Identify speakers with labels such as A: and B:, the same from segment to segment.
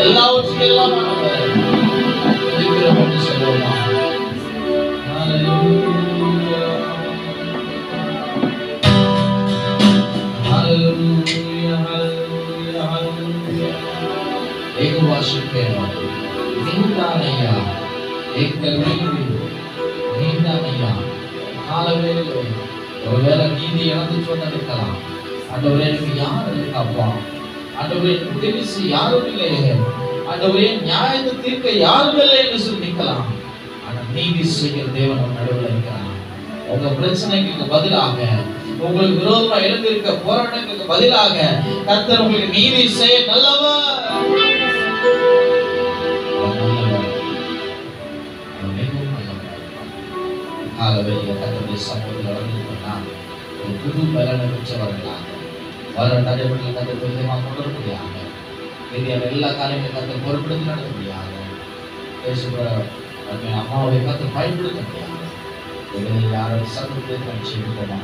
A: எல்லாவற்றுக்கெல்லாம் சொல்லுவோமா? ஒருவேளை நீதி இழந்து சொன்னிருக்கலாம். ஆண்டவரே எனக்கு யார் இருக்காப்பா? ஆண்டவரே உதவி செய்ய யாரும் இல்லையே. ஆண்டவரே நியாயத்தை தீர்க்க யாரும் இல்லை என்று சொல்லி நிற்கலாம். ஆனால் நீதி செய்கிற தேவன் நடுவில் இருக்கிறான். உங்க பிரச்சனைக்கு பதிலாக, உங்களுக்கு விரோதமா எழுந்திருக்க போராட்டங்களுக்கு பதிலாக கர்த்தர் உங்களுக்கு நீதி செய்ய நல்லவர். கர்த்தருடைய சமூகத்தில் வந்திருக்கா ஒரு புது பலனை பெற்றவர்களாக வர நடைமுறையில் கர்த்தர் துரிதமாக கொண்டிருப்படியாக இந்தியாவில் எல்லா காரியங்களையும் கர்த்தர் பொறுப்படுத்தி நடத்தபடியாக பேசுகிற அம்மாவுடைய கர்த்தர் பயன்படுத்த முடியாது. யாரும் சமூகத்தை செய்வோமா?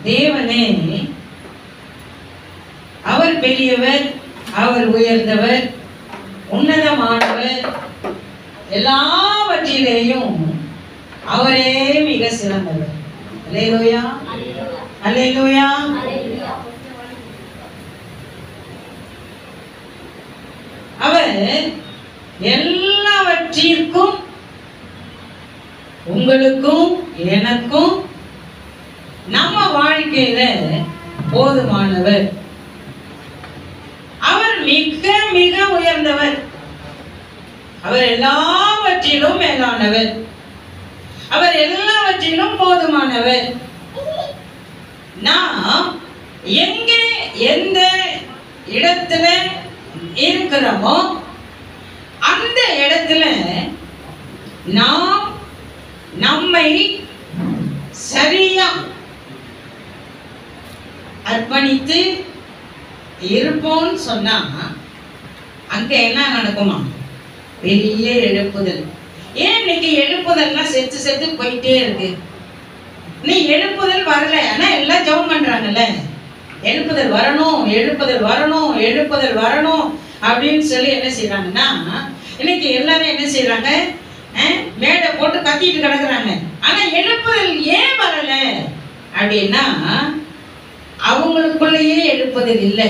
B: தேவனே அவர் பெரியவர், அவர் உயர்ந்தவர், உன்னதமானவர், எல்லாவற்றிலேயும் அவரே மிக சிறந்தவர். அல்லேலூயா, அல்லேலூயா. அவர் எல்லாவற்றிற்கும் உங்களுக்கும் எனக்கும் நம்ம வாழ்க்கையில போதுமானவர். அவர் மிக மிக உயர்ந்தவர். அவர் எல்லாவற்றிலும் மேலானவர். அவர் எல்லாவற்றிலும் போதுமானவர். நாம் எங்கே எந்த இடத்துல இருக்கிறோமோ அந்த இடத்துல நாம் நம்மை சரியா அர்ப்பணித்து இருப்போம்னு சொன்னா அங்க என்ன நடக்குமா? பெரிய எழுப்புதல். ஏன் இன்னைக்கு எழுப்புதல்லாம் செத்து செத்து போயிட்டே இருக்கு? நீ எழுப்புதல் வரல, ஆனா எல்லாம் ஜெபம் பண்றாங்கல்ல, எழுப்புதல் வரணும், எழுப்புதல் வரணும், எழுப்புதல் வரணும் அப்படின்னு சொல்லி என்ன செய்யறாங்கன்னா, இன்னைக்கு எல்லாரும் என்ன செய்யறாங்க? மேடை போட்டு கத்திட்டு கிடக்குறாங்க. ஆனா எழுப்புதல் ஏன் வரல அப்படின்னா அவங்களுக்குள்ளேயே எழுப்புதல் இல்லை.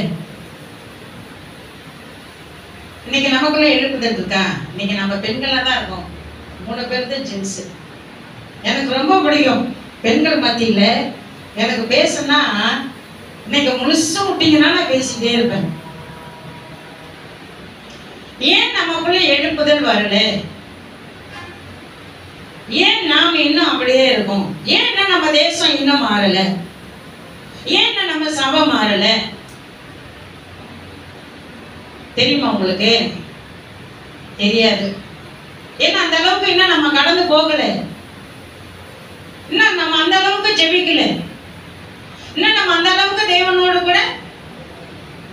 B: இன்னைக்கு நமக்குள்ள எழுப்புதல் இருக்கா? இன்னைக்கு நம்ம பெண்களா தான் இருக்கோம். 3 பேர் தான் ஜென்ஸ். எனக்கு ரொம்ப பிடிக்கும் பெண்கள் மத்தியில எனக்கு பேசுனா. இன்னைக்கு முழுசு விட்டீங்கன்னா நான் பேசிட்டே இருப்பேன். ஏன் நமக்குள்ள எழுப்புதல் வரல? ஏன் நாம் இன்னும் அப்படியே இருக்கோம்? ஏன்னா நம்ம தேசம் இன்னும் மாறல? ஏன்னா நம்ம சபை மாறல? தெரியுமா உங்களுக்கு? தெரியாது. ஏன்னா அந்த அளவுக்கு இன்னும் நம்ம கடந்து போகல. இன்னும் நம்ம அந்த அளவுக்கு ஜெபிக்கல. இன்னும் நம்ம அந்த அளவுக்கு தேவனோடு கூட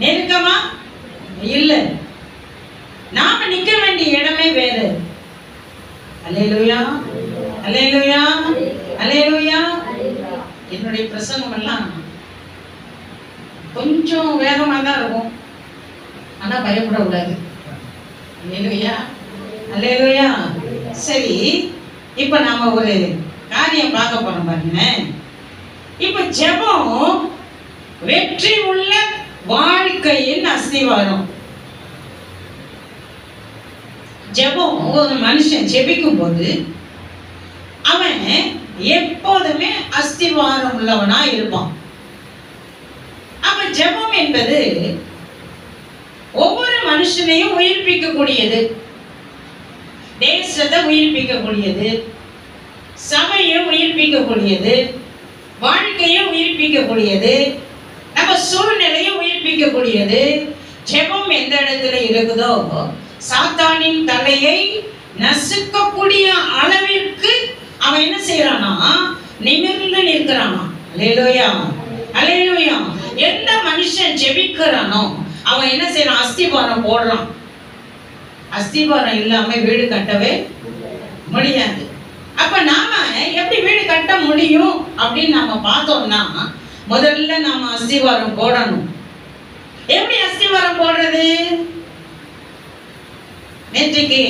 B: நெருக்கமா இல்லை. நாம நிக்க வேண்டிய இடமே வேறு. அல்லேலூயா, அல்லேலூயா, அல்லேலூயா. என்னுடைய பிரசங்கம் எல்லாம் கொஞ்சம் வேகமா தான் இருக்கும், ஆனா பயப்படக்கூடாது. அல்லேலூயா, அல்லேலூயா. சரி, இப்ப நாம ஒரு காரியம் பார்க்க போறோம் பாருங்க. இப்ப ஜெபம் வெற்றி உள்ள வாழ்க்கையின் அஸ்திவாரம். ஜெபம், ஒரு மனுஷன் ஜெபிக்கும் போது அவன் எப்போதுமே அஸ்திவாரம் உள்ளவனா இருப்பான். அப்ப ஜெபம் என்பது ஒவ்வொரு மனுஷனையும் உயிர்ப்பிக்க கூடியது, தேசத்தை உயிர்ப்பிக்க கூடியது, சபையை உயிர்ப்பிக்க கூடியது, வாழ்க்கையை உயிர்ப்பிக்க கூடியது, நம்ம சூழ்நிலையை உயிர்ப்பிக்க கூடியது. ஜெபம் எந்த இடத்துல இருக்குதோ சாத்தானின் தலையை நசுக்கக்கூடிய அளவிற்கு அவன் என்ன செய்யறானா? நிமிர்ந்து நிற்கிறானா. அல்லேலூயா, அல்லேலூயா. எந்த மனுஷன் ஜெபிக்கிறானோ அவன் என்ன செய்யறான்? அஸ்திபாரம் போடுறான். அஸ்திபாரம் இல்லாம வீடு கட்டவே முடியாது. அப்ப நாம எப்படி வீடு கட்ட முடியும் அப்படின்னு நாம பார்த்தோம்னா, முதல்ல நாம அஸ்திவாரம் போடணும். எப்படி அஸ்திவாரம் போடுறது? நேற்றைக்கு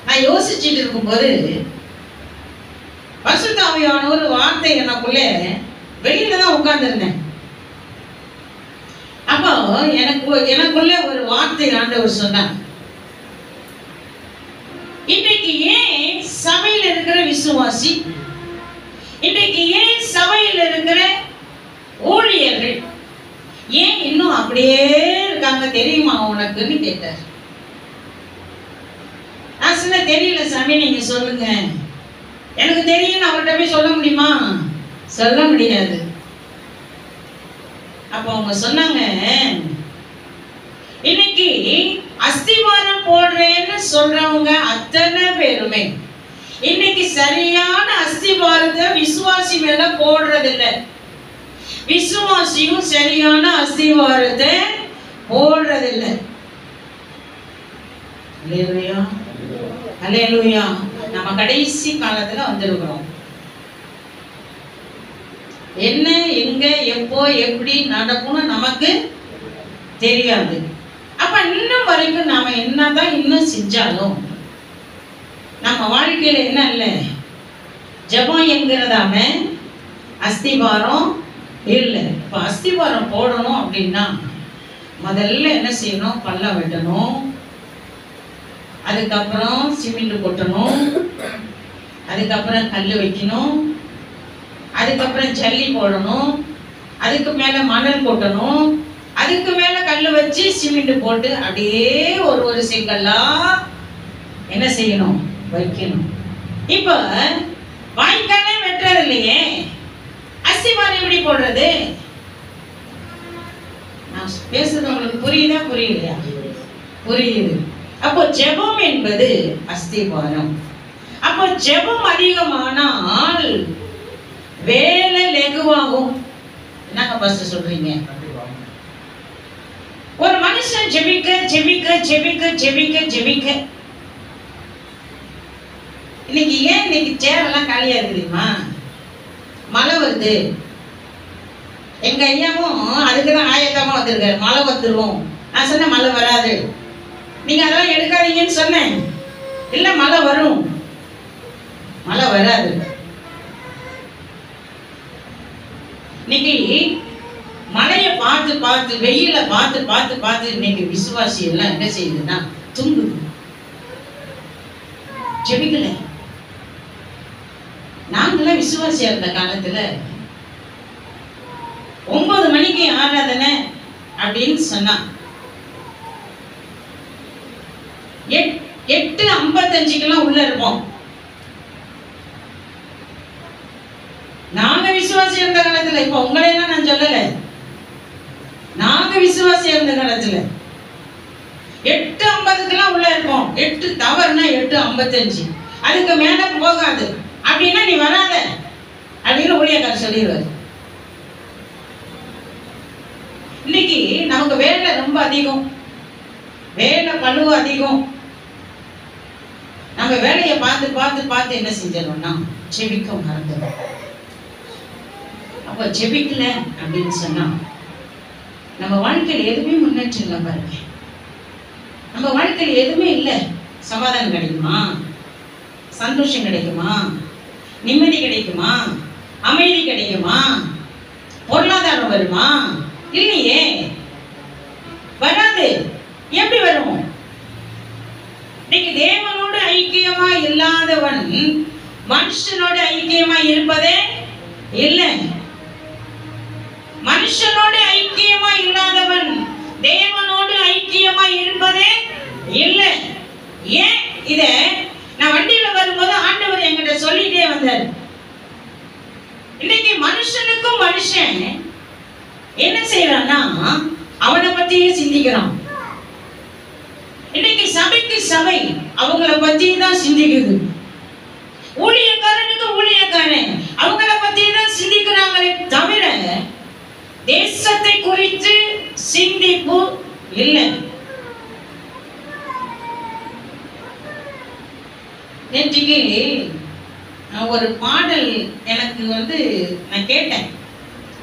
B: நான் யோசிச்சுட்டு இருக்கும்போது பரிசுத்த ஆவியான ஒரு வார்த்தை எனக்குள்ள, வெளியில தான் உட்கார்ந்துருந்தேன். அப்போ எனக்குள்ள ஒரு வார்த்தை ஆண்டவர் சொன்னார். இன்றைக்கு ஏன் சபையில் இருக்கிற விசுவாசி, இன்றைக்கு ஏன் சபையில் இருக்கிற ஊழியர்கள் ஏன் இன்னும் அப்படியே இருக்காங்க தெரியுமா உனக்குன்னு கேட்டார். நான் சொன்ன, தெரியல சாமி, நீங்க சொல்லுங்க. எனக்கு தெரியும், அவர்கிட்ட போய் சொல்ல முடியுமா? சொல்ல முடியாது. அப்ப அவங்க சொன்னாங்க, இன்னைக்கு அஸ்திவாரம் போடுறேன்னு சொல்றவங்க அத்தனை பேருமே இன்னைக்கு சரியான அஸ்திவாரத்தை விசுவாசி மேல போடுறதில்லை. விசுவாசியும் சரியான அஸ்திவாரத்தை போடுறதில்லை. அல்லேலூயா, அல்லேலூயா. நம்ம கடைசி காலத்துல வந்திருக்கிறோம். என்ன, எங்க, எப்போ, எப்படி நடக்கும்னு நமக்கு தெரியாது. அப்ப இன்னும் வரைக்கும் நாம என்னதான் இன்னும் செஞ்சாலும் நம்ம வாழ்க்கையில என்ன இல்லை? ஜெபம் என்கிறதாம அஸ்திவாரம் இல்லை. இப்ப அஸ்திவாரம் போடணும் அப்படின்னா முதல்ல என்ன செய்யணும்? பள்ளம் வெட்டணும், அதுக்கப்புறம் சிமெண்ட் கொட்டணும், அதுக்கப்புறம் கல் வைக்கணும், அதுக்கப்புறம் ஜல்லி போடணும், அதுக்கு மேல மணல் கொட்டணும், அதுக்கு மேல கல் வச்சு சிமெண்ட் போட்டு அப்படியே ஒரு செங்கல்லா என்ன செய்யணும்? வைக்கணும். இப்ப வாய்க்காலே வெட்டுறது இல்லையே, அஸ்திவாரம் எப்படி போடுறது? நான் பேசுறது உங்களுக்கு புரியுதா புரியலையா? புரியுது. அப்போ ஜெபம் என்பது அஸ்திவாரம். அப்போ ஜெபம் அதிகமானால் வேலை லெகுவாகும். என்னங்க பாஸ்டர் சொல்றீங்க? ஒரு மனுஷன் ஜெபிக்க ஜெபிக்க ஜெபிக்க ஜெபிக்க ஜெபிக்க, இன்னைக்கு ஏன் இன்னைக்கு சேரெல்லாம் காலியா இருக்கு தெரியுமா? மழை வருது. எங்க ஐயாவும் அதுக்குதான் ஆயத்தமா வந்திருக்காரு. மழை வந்துடும். நான் சொன்னேன் மழை வராது, நீங்க அதெல்லாம் எடுக்காதீங்கன்னு சொன்னேன். இல்ல மழை வரும். மழை வராது. இன்னைக்கு மழையை பார்த்து பார்த்து, வெயில பார்த்து பார்த்து பார்த்து இன்னைக்கு விசுவாசி எல்லாம் என்ன செய்யுதுன்னா தூங்குது, ஜெபிக்கல. நாங்களாம் விசுவாசியா இருந்த காலத்துல 9 மணிக்கு ஆராதனை அப்படின்னு சொன்னா 8:55 உள்ள இருப்போம். விசுவாசி இருந்த காலத்துல, இப்ப உங்களையெல்லாம் நான் சொல்லல, நாங்க விசுவாசி இருந்த காலத்துல 8:50 உள்ள இருப்போம். 8 தவறுனா 8:55, அதுக்கு மேல போகாது அப்படின்னா நீ வராத அப்படின்னு ஊழியக்காரர் சொல்லிடுவார். இன்னைக்கு நமக்கு வேலை ரொம்ப அதிகம், வேலை பழுவு அதிகம். நம்ம வேலையை பார்த்து பார்த்து பார்த்து என்ன செஞ்சிடணும்னா செபிக்க மறந்துடும். அப்ப செபிக்கல அப்படின்னு சொன்னா நம்ம வாழ்க்கையில் எதுவுமே முன்னேற்றம் இல்லை. பாருங்க, நம்ம வாழ்க்கையில் எதுவுமே இல்லை. சமாதானம் கிடைக்குமா? சந்தோஷம் கிடைக்குமா? நிம்மதி கிடைக்குமா? அமைதி கிடைக்குமா? பொருளாதாரம் வருமா? இல்லையே, வராது. எப்படி வரும்? இன்னைக்கு தேவனோடு ஐக்கியமா இல்லாதவன் மனுஷனோடு ஐக்கியமா இருப்பதே இல்லை. மனுஷனோடு ஐக்கியமா இல்லாதவன் தேவனோடு ஐக்கியமா இருப்பதே இல்லை. ஏன்? இத நான் வண்டியில வரும்போது ஆண்டவர் என்கிட்ட சொல்லிட்டே வந்தார். இன்னைக்கு மனுஷனுக்கும் மனுஷன் என்ன செய்யறான்னா அவனை பத்தியே சிந்திக்கிறான். இன்னைக்கு சபைக்கு சபை அவங்கள பத்தி தான் சிந்திக்குது. ஊழியக்காரனுக்கு ஊழியக்காரன் அவங்கள பத்தி தான் சிந்திக்கிறாங்களே தவிர தேசத்தை குறித்து சிந்திப்பு இல்லை. நேற்றுக்கு ஒரு பாடல் எனக்கு நான் கேட்டேன்.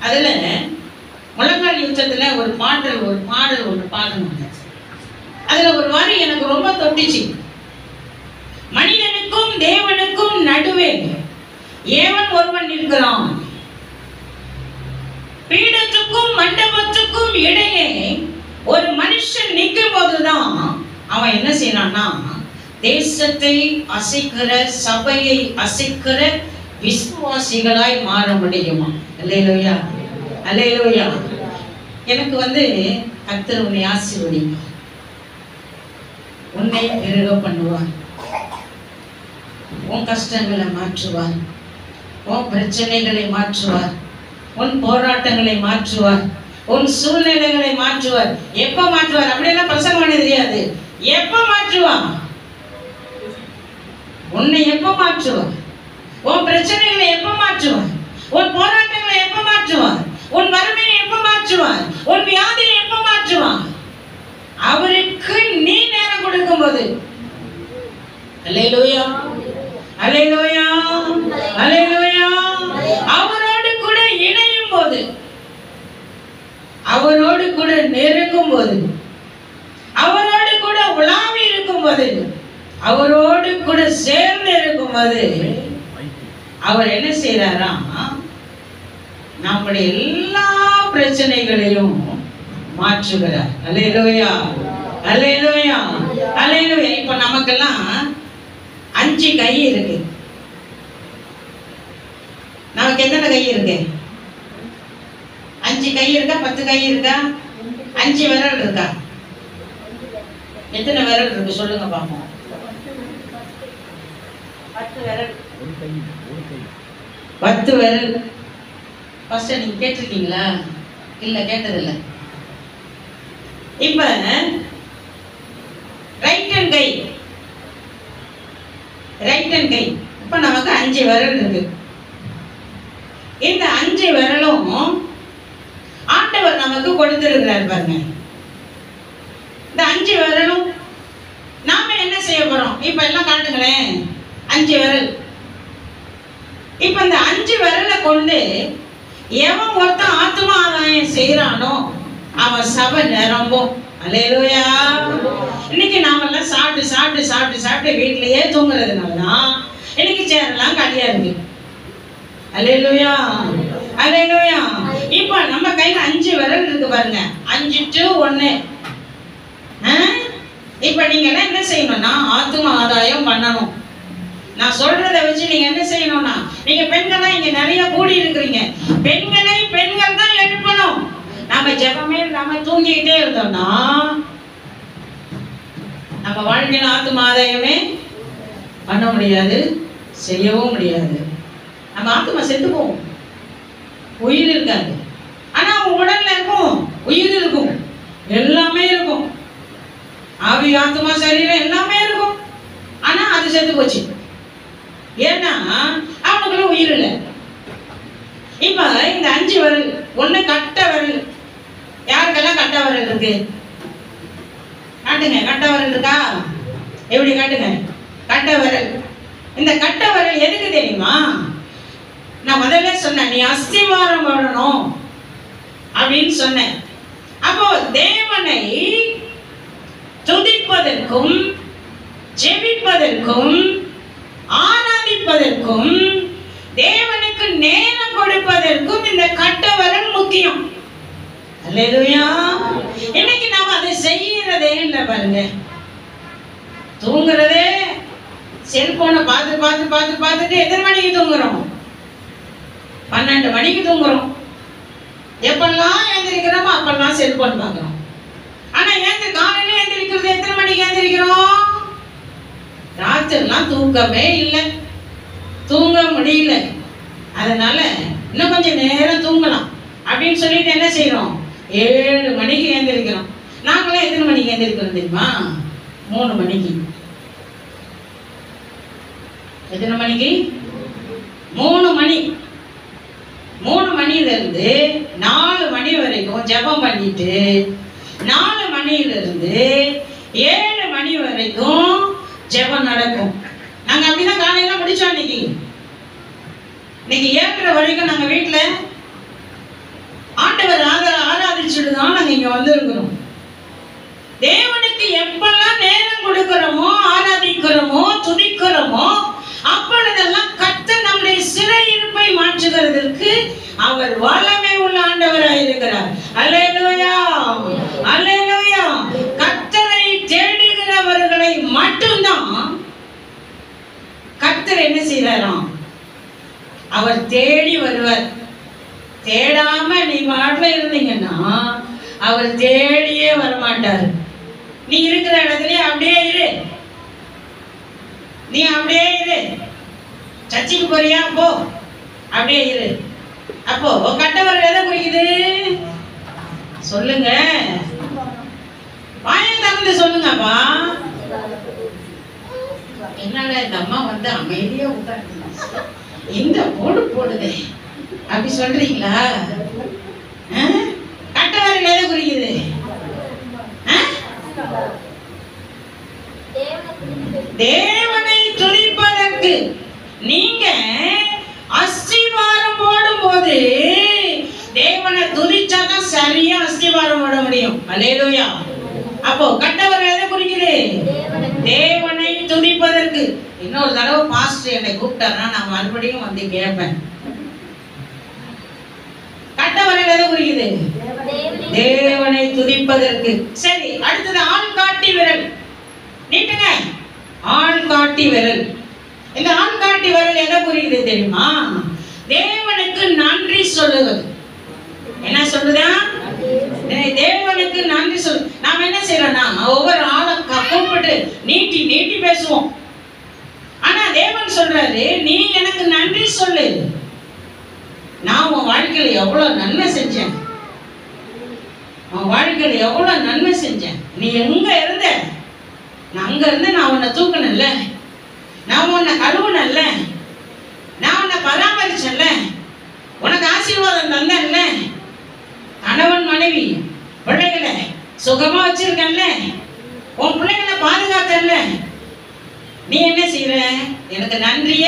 B: அதுல முழங்கால் யுத்தத்துல ஒரு பாடல் ஒன்று பாடணும். அதுல ஒரு வரி எனக்கு ரொம்ப தொட்டுச்சு. மனிதனுக்கும் தேவனுக்கும் நடுவே ஏவன் ஒருவன் இருக்கிறான், பீடத்துக்கும் மண்டபத்துக்கும் இடையே ஒரு மனுஷன் நிற்கும் போதுதான் அவன் என்ன செய்யறான்னா தேசத்தை அசைக்கிற, சபையை அசைக்கிற விசுவாசிகளாய் மாற முடியுமா? அல்லேலூயா, அல்லேலூயா. எனக்கு கர்த்தர் உன்னை ஆசீர்வதிப்பார், உன்னை பெருக பண்ணுவார், உன் கஷ்டங்களை மாற்றுவார், உன் பிரச்சனைகளை மாற்றுவார், உன் போராட்டங்களை மாற்றுவார், உன் சூழ்நிலைகளை மாற்றுவார். எப்ப மாற்றுவார்? அப்படியெல்லாம் பிரசங்கம் பண்ண தெரியாது. எப்ப மாற்றுவார்? உன்னை எப்ப மாற்றுவார்? உன் பிரச்சனைகளை எப்ப மாற்றுவார்? உன் போராட்டங்களை எப்ப மாற்றுவார்? உன் வறுமையை எப்ப மாற்றுவார்? உன் வியாதியை எப்ப மாற்றுவார்? அவருக்கு நீ நேரம் கொடுக்கும் போது. அல்லேலூயா, அல்லேலூயா, அல்லேலூயா. அவரோடு கூட இணையும் போது, அவரோடு கூட நெருங்கும் போது, அவரோடு கூட உலாவி இருக்கும் போது, அவரோடு கூட சேர்ந்து இருக்கும் போது அவர் என்ன செய்யறாரா? நம்முடைய எல்லா பிரச்சனைகளையும் மாற்றுகிறார். அல்லேலூயா, அல்லேலூயா, அல்லேலூயா. இப்ப நமக்கெல்லாம் 5 கை இருக்கு. நமக்கு எத்தனை கை இருக்கு? 5 கை இருக்கா? 10 கை இருக்கா? 5 விரல் இருக்கா? எத்தனை விரல் இருக்கு சொல்லுங்க பாப்போம். 10 விரல். 10 விரல். ஃபர்ஸ்ட் நீங்க கேட்டிருக்கீங்களா? இல்ல, கேட்டதில்லை. இப்ப ரைட் ஹேண்ட் கை, ரைட் ஹேண்ட் கை. இப்ப நமக்கு 5 விரல் இருக்கு. இந்த 5 விரலும் ஆண்டவர் நமக்கு கொடுத்திருக்கிறார். பாருங்க, இந்த 5 விரலும் நாம என்ன செய்ய போறோம்? இப்ப எல்லாம் காட்டுங்களேன். 5 விரல். இப்ப இந்த 5 விரலை கொண்டு எவன் ஒருத்தன் ஆத்மா ஆதாயம் செய்யறானோ அவன் சபை நிரம்பும். அல்லேலூயா. இன்னைக்கு நாமெல்லாம் சாப்பிட்டு சாப்பிட்டு சாப்பிட்டு சாப்பிட்டு வீட்டிலேயே தூங்குறதுனாலதான் இன்னைக்கு சேரெல்லாம் காலியா இருக்கு. அல்லேலூயா, அல்லேலூயா. இப்ப நம்ம கையில 5 விரல் இருக்கு பாருங்க. 5 to 1. இப்ப நீங்க என்ன செய்யணும்னா ஆத்மா ஆதாயம் பண்ணணும். நான் சொல்றதை வச்சு நீங்க என்ன செய்யணும்னா, நீங்க பெண்களா இங்க நிறைய கூடி இருக்கிறீங்க. பெண்களை பெண்கள் தான் எழுப்பணும். நம்ம ஜெபமே இல்லாம தூங்கிக்கிட்டே இருந்தோம்னா நம்ம வாழ்க்கையில ஆத்மா ஆதாயமே பண்ண முடியாது, செய்யவும் முடியாது. நம்ம ஆத்மா செத்து போவோம். உயிர் இருக்காது. ஆனா அவன் உடல்ல இருக்கும், உயிர் இருக்கும், எல்லாமே இருக்கும், ஆவி ஆத்மா சரீரம் எல்லாமே இருக்கும். ஆனா அது செத்து போச்சு. ஏன்னா அவனுக்குள்ள உயிர் இல்லை. இப்ப இந்த 5 விரல், ஒண்ணு கட்ட விரல். யாருக்கெல்லாம் கட்ட விரல் இருக்கு? காட்டுங்க. கட்ட விரல் இருக்கா? எப்படி காட்டுங்க. கட்ட விரல். இந்த கட்ட விரல் எதுக்கு தெரியுமா? நான் முதல்ல சொன்னேன், நீ அஸ்திவாரம் போடணும் அப்படின்னு சொன்னேன். அப்போ தேவனை துதிப்பதற்கும் ஜெபிப்பதற்கும் ஆராதிப்பதற்கும் தேவனுக்கு நேரம் கொடுப்பதற்கும் இந்த கட்ட விரல் முக்கியம். அல்லேலூயா. இன்னைக்கு நாம அதை செய்யறதே இல்லை பாருங்க. தூங்குறதே செல்போனை பார்த்து பார்த்து பார்த்து பார்த்துட்டு எத்தனை மணிக்கு தூங்குறோம்? 12 மணிக்கு தூங்குறோம். எப்பெல்லாம் எழுந்திருக்கிறோமோ அப்பெல்லாம் செல்போன் பார்க்கிறோம். ஆனா காலையில எழுந்திருக்கிறது எத்தனை மணிக்கு எழுந்திருக்கிறோம்? ராத்திரிலாம் தூக்கமே இல்லை, தூங்க முடியல. அதனால இன்னும் கொஞ்சம் நேரம் தூங்கலாம் அப்படின்னு சொல்லிட்டு என்ன செய்யறோம்? 7 மணிக்கு எழுந்திருக்கிறோம். நாங்களே எத்தனை மணிக்கு எழுந்திருக்கிறோம் தெரியுமா? 3 மணிக்கு. எத்தனை மணிக்கு? 3 மணி. 3 மணில இருந்து 4 மணி வரைக்கும் ஜெபம் பண்ணிட்டு 4 மணில இருந்து 7 மணி வரைக்கும் ஜெபம் நடக்கும். நாங்க அப்படிதான் காலையில முடிச்சோம். இன்னைக்கு 7:30 வரைக்கும் நாங்க வீட்டுல ஆண்டவர் ஆராதிச்சுட்டு தான் நாங்க இங்க வந்திருக்கிறோம். தேவனுக்கு எப்பெல்லாம் நேரம் கொடுக்கிறோமோ, ஆராதிக்கிறோமோ, துதிக்கிறோமோ, அப்பொழுதெல்லாம் கர்த்தர் நம்முடைய சிறையிருப்பை மாற்றுகிறதற்கு அவர் வல்லமை உள்ள ஆண்டவராய் இருக்கிறார். அல்லேலூயா, அல்லேலூயா. கர்த்தரை தேடுகிறவர்களை மட்டும்தான் கர்த்தர் என்ன செய்வாராம்? அவர் தேடி வருவார். தேடாம நீ வாட்டில இருந்தீங்கன்னா அவர் தேடியே வரமாட்டார். நீ இருக்கிற இடத்துல அப்படியே இரு, நீ அப்படியே இரு. சர்ச்சுக்கு போறியா? போ, அப்படியே இரு. அப்போ கட்டவர் எதை குறிக்குது? சொல்லுங்க, வாயை திறந்து சொல்லுங்கப்பா. என்னால இந்த அம்மா வந்து அமைதியா உட்காந்து இந்த போடு போடுதே அப்படி சொல்றீங்களா? கட்டவர் எதை குறிக்குது? தேவனை துதிப்பதற்கு நீங்க அஸ்திவாரம் போடும் போது தேவனை துதிச்சாதான் சரியா அஸ்திவாரம் போட முடியும். அல்லேலூயா. அப்போ கட்டவர் எதை குறிக்குது? தேவனை துதிப்பதற்கு. இன்னொரு தடவை பாஸ்டர் என்னை கூப்பிட்டாருன்னா நான் மறுபடியும் வந்து கேட்பேன். கட்டவர் எதை குறிக்குது? தேவனை துதிப்பதற்கு. சரி, அடுத்தது ஆள்காட்டி விரல். நீட்டுங்க. ஆள்காட்டி விரல். இந்த ஆள்காட்டி விரல் எதை குறிக்குது தெரியுமா? தேவனுக்கு நன்றி சொல்லுவது. என்ன சொல்லுதா? தேவனுக்கு நன்றி சொல்லு. நாம என்ன செய்யறோம்னா ஒவ்வொரு ஆளை கூப்பிட்டு நீட்டி நீட்டி பேசுவோம். ஆனா தேவன் சொல்றாரு, நீ எனக்கு நன்றி சொல்லு. நான் உன் வாழ்க்கையில எவ்வளவு நன்மை செஞ்சேன், உன் வாழ்க்கையில எவ்வளவு நன்மை செஞ்சேன். நீ எங்க இருந்த? நான் அங்க இருந்து நான் உன்னை தூக்கணும்ல, நான் உன்னை கழுவுனல்ல, நான் உன்னை பராமரிச்சேன்ல, உனக்கு ஆசீர்வாதம் தந்தேன்ல, கணவன் மனைவி பிள்ளைகளை சுகமா வச்சிருக்கேன்ல, உன் பிள்ளைகளை பாதுகாத்தல்ல. நீ என்ன செய்யற? எனக்கு நன்றிய.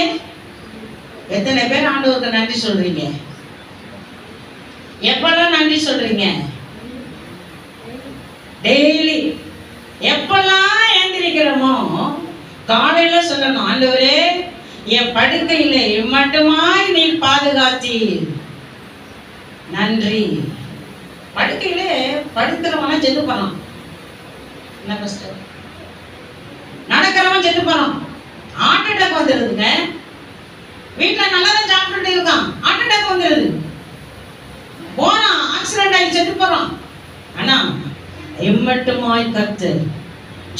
B: எத்தனை பேர் ஆண்டவருக்கு நன்றி சொல்றீங்க? எப்பெல்லாம் நன்றி சொல்றீங்க? டெய்லி எப்பெல்லாம் எழுந்திருக்கிறோமோ காலையில சொல்லணும், ஆண்டவரே என் படுக்கையில இம்மட்டுமாய் நீ பாதுகாத்தீர், நன்றி. படுக்கையில படுக்கிறவனா செத்து போறான், என்ன கஷ்டம். நடக்கிறவன் செத்து போறான், ஹார்ட் அட்டாக் வந்துடுதுங்க. வீட்டுல நல்லாதான் சாப்பிட்டுட்டு இருக்கான், ஹார்ட் அட்டாக் வந்துடுது. போறான், ஆக்சிடென்ட் ஆகி செத்து போறான். ஆனா இம்மட்டுமாய் கர்த்தர்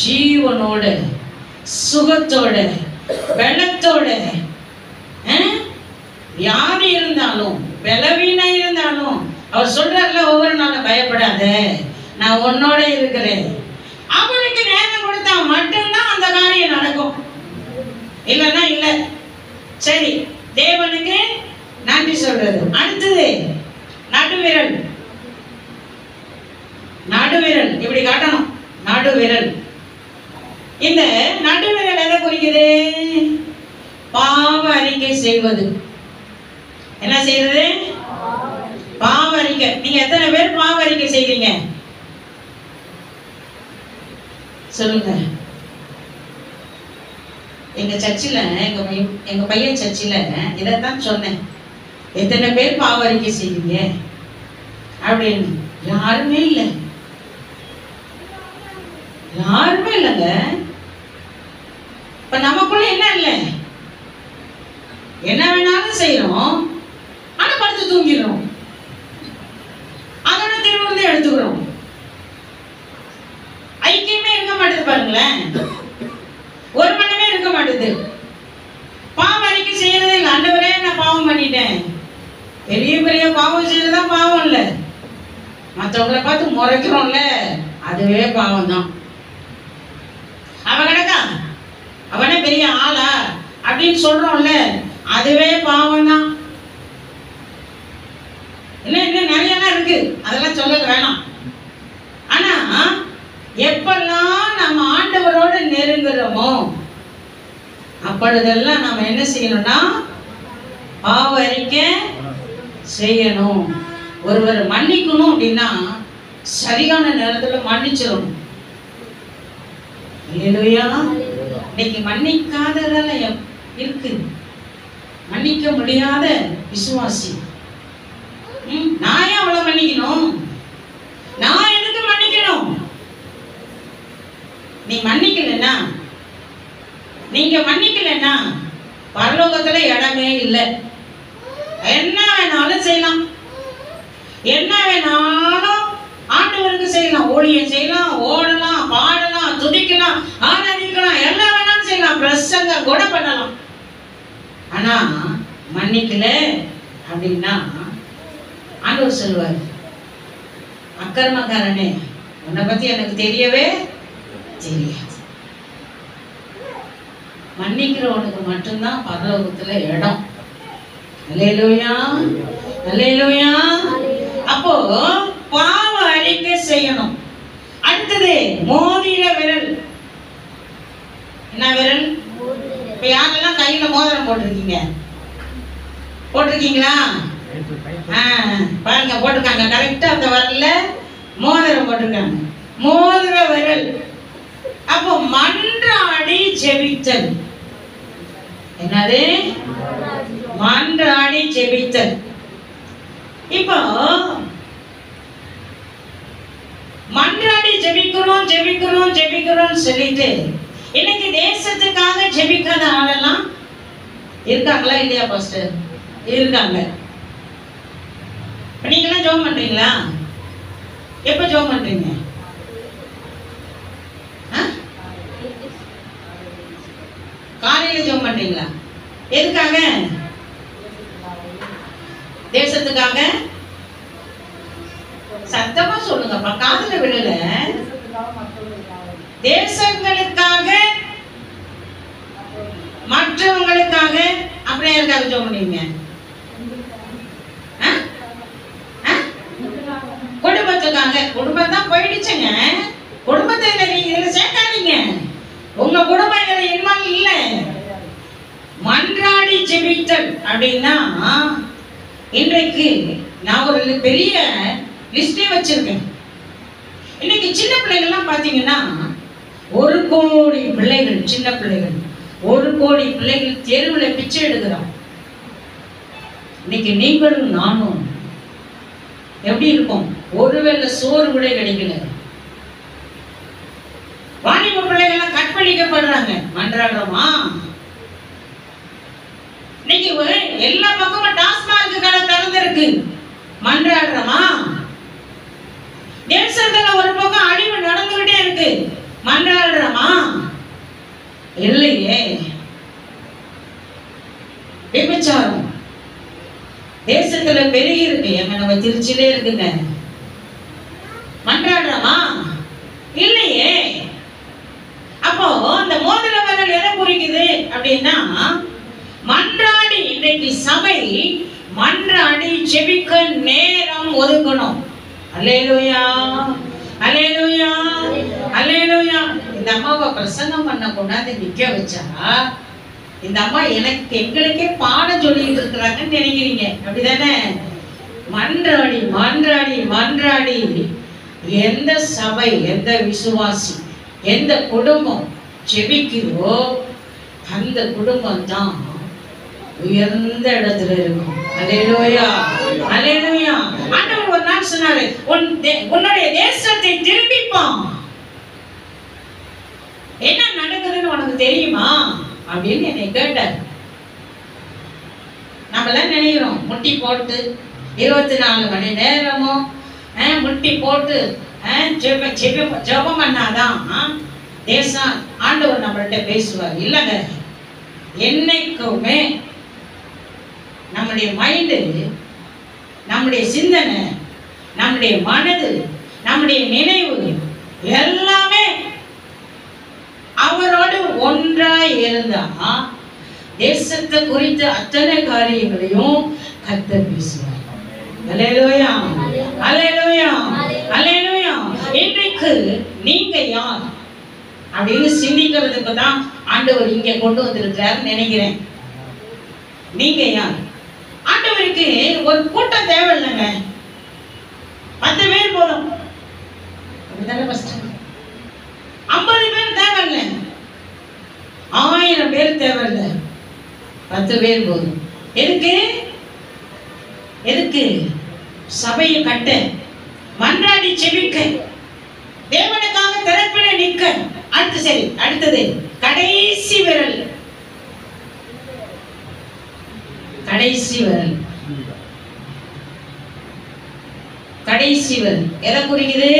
B: ஜீவனோட சுகத்தோட பலத்தோட வியாதி இருந்தாலும் பலவீனம் இருந்தாலும் அவர் சொல்றாருல, ஒவ்வொரு நாளும் பயப்படாத, நான் உன்னோட இருக்கிறேன். அவனுக்கு நேரம் கொடுத்தா மட்டும்தான் அந்த காரியம் நடக்கும், இல்லைன்னா இல்லை. சரி, தேவனுக்கு நன்றி சொல்றது. அடுத்தது நடுவிரல். நடுவிரல் இப்படி காட்டணும். நடுவிரல், இந்த நடுவிரல் எதை குறிக்குது? பாவ அறிக்கை செய்வது. என்ன செய்யறது? பாவ அறிக்கை. நீங்க எத்தனை பேர் பாவ அறிக்கை செய்வீங்க சொல்லுங்க. எங்க சர்ச்சில், எங்க பையன் சர்ச்சில் இதைத்தான் சொன்னேன், எத்தனை பேர் பாவ அறிக்கை செய்வீங்க அப்படின்னு. யாருமே இல்லை, யாருமே இல்லைங்க. இப்ப நமக்குள்ள என்ன இல்லை? என்ன வேணாலும் செய்யறோம், ஆனா படுத்து தூங்கிடுறோம், அதோட திரும்ப எடுத்துக்கிறோம். ஐக்கியமே இருக்க மாட்டேது பாருங்களேன், ஒரு மனமே இருக்க மாட்டேது. பாவம் அறிக்கை செய்யறதே இல்லை. ஆண்டவரே நான் பாவம் பண்ணிட்டேன். பெரிய பெரிய பாவம் செய்யறதுதான் பாவம் இல்லை, மற்றவங்களை பார்த்து முறைக்கிறோம்ல, அதுவே பாவம் தான். அவன் கிடக்கா, அவனே பெரிய ஆளா அப்படின்னு சொல்றோம்ல, அதுவே பாவம் தான். இன்னும் நிறையலாம் இருக்கு, அதெல்லாம் சொல்ல வேணாம். ஆனா எப்பெல்லாம் நம்ம ஆண்டவரோடு நெருங்குறோமோ அப்பொழுதெல்லாம் நம்ம என்ன செய்யணும்னா பாவ அறிக்கை செய்யணும். ஒருவர் மன்னிக்கணும் அப்படின்னா சரியான நேரத்துல மன்னிச்சிடணும். இல்லையா? இன்னைக்கு மன்னிக்காததெல்லாம் இருக்கு, மன்னிக்க முடியாத விசுவாசி. நான் ஏன் அவ்வளவு மன்னிக்கணும்? நான் எதுக்கு மன்னிக்கணும்? நீ மன்னிக்கலன்னா, நீங்க மன்னிக்கலன்னா பரலோகத்துல இடமே இல்லை. என்ன வேணாலும் செய்யலாம், என்ன வேணாலும் ஆண்டவருக்கு செய்யலாம், ஊழியம் செய்யலாம், ஓடலாம், பாடலாம், துதிக்கலாம், ஆராதிக்கலாம், எல்லாம் வேணாலும் செய்யலாம், பிரசங்க கூட பண்ணலாம். ஆனா மன்னிக்கல அப்படின்னா ஆண்டவர் சொல்லுவார், அக்கிரமக்காரனே உன்னை பத்தி எனக்கு தெரியவே தெரியாது. மன்னிக்கிறவனுக்கு மட்டும்தான் பரலோகத்துல இடம். அல்லேலூயா, அல்லேலூயா. அப்போ பாவ அறிக்கை செய்யணும். அடுத்தது மோதிர விரல். என்ன விரல்? இப்ப யாரெல்லாம் கையில மோதிரம் போட்டிருக்கீங்க? போட்டிருக்கீங்களா? பாருங்க, போட்டிருக்காங்க. கரெக்டா அந்த விரல்ல மோதிரம் போட்டிருக்காங்க. மோதிர விரல். அப்போ மன்றாடி ஜெபித்தல். என்னது? மன்றாடி ஜெபித்தல். இப்போ மன்றாடி ஜெபிக்கிறோம் ஜெபிக்கிறோம் ஜெபிக்கிறோம் சொல்லிட்டு இன்னைக்கு தேசத்துக்காக ஜெபிக்காத ஆளெல்லாம் இருக்காங்களா இல்லையா பாஸ்டர்? இருக்காங்க. நீங்களாம் ஜெபம் பண்றீங்களா? எப்ப ஜெபம் பண்றீங்க? காலையில ஜெபம் பண்றீங்களா? எதுக்காக? தேசத்துக்காக. சத்தமா சொல்லுங்கப்பா, காதுல விழல. தேசங்களுக்காக, மற்றவங்களுக்காக. அப்படியே யாருக்காக ஜெபம் பண்ணுவீங்க? குடும்பத்துக்காக. குடும்பம் தான் போயிடுச்சுங்க. குடும்பத்தை நீங்க இதுல சேர்க்காதீங்க. உங்க குடும்பம் இதுல இன்வால்வ் இல்ல. மன்றாடி ஜெபித்தல் அப்படின்னா இன்றைக்கு நான் ஒரு பெரிய லிஸ்டே வச்சிருக்கேன். இன்னைக்கு சின்ன பிள்ளைகள்லாம் பாத்தீங்கன்னா 1 கோடி பிள்ளைகள், சின்ன பிள்ளைகள் 1 கோடி பிள்ளைகள் தெருவில் பிச்சை எடுக்கிறோம். இன்னைக்கு நீங்களும் நானும் எப்படி இருக்கும்? ஒருவேளை சோறு கூட கிடைக்கல. வாணிப பிள்ளைகள்லாம் கற்பழிக்கப்படுறாங்க. மன்றாடுறோமா? இன்னைக்கு எல்லா பக்கமும் டாஸ்மாக் கடை திறந்திருக்கு. மன்றாடுறோமா? தேசத்துல ஒரு பக்கம் அழிவு நடந்துகிட்டே இருக்கு. மன்றாடுறோமா? இல்லையே. விபச்சாரம், தேசத்துல பெருகி இருக்கு. எங்க நம்ம திருச்சியிலே இருக்குங்க. மன்றாடுறோமா? இல்லையே. அப்போ அந்த மோதிர விரல் எதை குறிக்குது அப்படின்னா, மன்றாடி, இன்றைக்கு சபை மன்றாடி ஜெபிக்க நேரம் ஒதுக்கணும். அல்லேலூயா, அல்லேலூயா, அல்லேலூயா. இந்த அம்மாவை பிரசங்கம் பண்ண கொண்டாந்து நிக்க வச்சா, இந்த அம்மா எங்களுக்கே பாடம் சொல்லிட்டு இருக்கிறாங்கன்னு நினைக்கிறீங்க, அப்படிதானே? மன்றாடி மன்றாடி மன்றாடி எந்த சபை, எந்த விசுவாசி, எந்த குடும்பம் ஜெபிக்கிறோ அந்த குடும்பம் தான் உயர்ந்த இடத்துல இருக்கும். அல்லேலூயா, அல்லேலூயா. ஆண்டவர் ஒரு நாள் சொன்னாரு, உன்னுடைய தேசத்தை திரும்பிப்பான். என்ன நடக்குதுன்னு உனக்கு தெரியுமா அப்படின்னு என்னை கேட்டார். நம்மளாம் நினைக்கிறோம் முட்டி போட்டு 24 மணி நேரமும் முட்டி போட்டு ஜெபம் பண்ணாதான் தேசம் ஆண்டவர் நம்மள்கிட்ட பேசுவார். இல்லைங்க, என்னைக்குமே நம்முடைய மைண்டு, நம்முடைய சிந்தனை, நம்முடைய மனது, நம்முடைய நினைவு எல்லாமே அவரோடு ஒன்றாய் இருந்தா தேசத்தை குறித்த அத்தனை காரியங்களையும் கர்த்தர் பேசுவார். அல்லேலூயா, அல்லேலூயா, அல்லேலூயா. இன்றைக்கு நீங்க யார் அப்படின்னு சிந்திக்கிறதுக்கு தான் ஆண்டவர் இங்க கொண்டு வந்திருக்கிறார் நினைக்கிறேன். நீங்க யார்? ஆண்டவருக்கு ஒரு கூட்டம் தேவையில்லைங்க, 10 பேர் போதும். அப்படிதானே? 50 பேர் தேவையில்லை, 1000 பேர் தேவையில்லை, 10 பேர் போதும். எதுக்கு? எதுக்கு? சபையை கட்ட, மன்றாடி செபிக்க, தேவனுக்காக திறப்பில நிற்க. அடுத்து சரி, அடுத்தது கடைசி விரல். கடைசி விரல், கடைசி விரல் எதை குறிக்குது?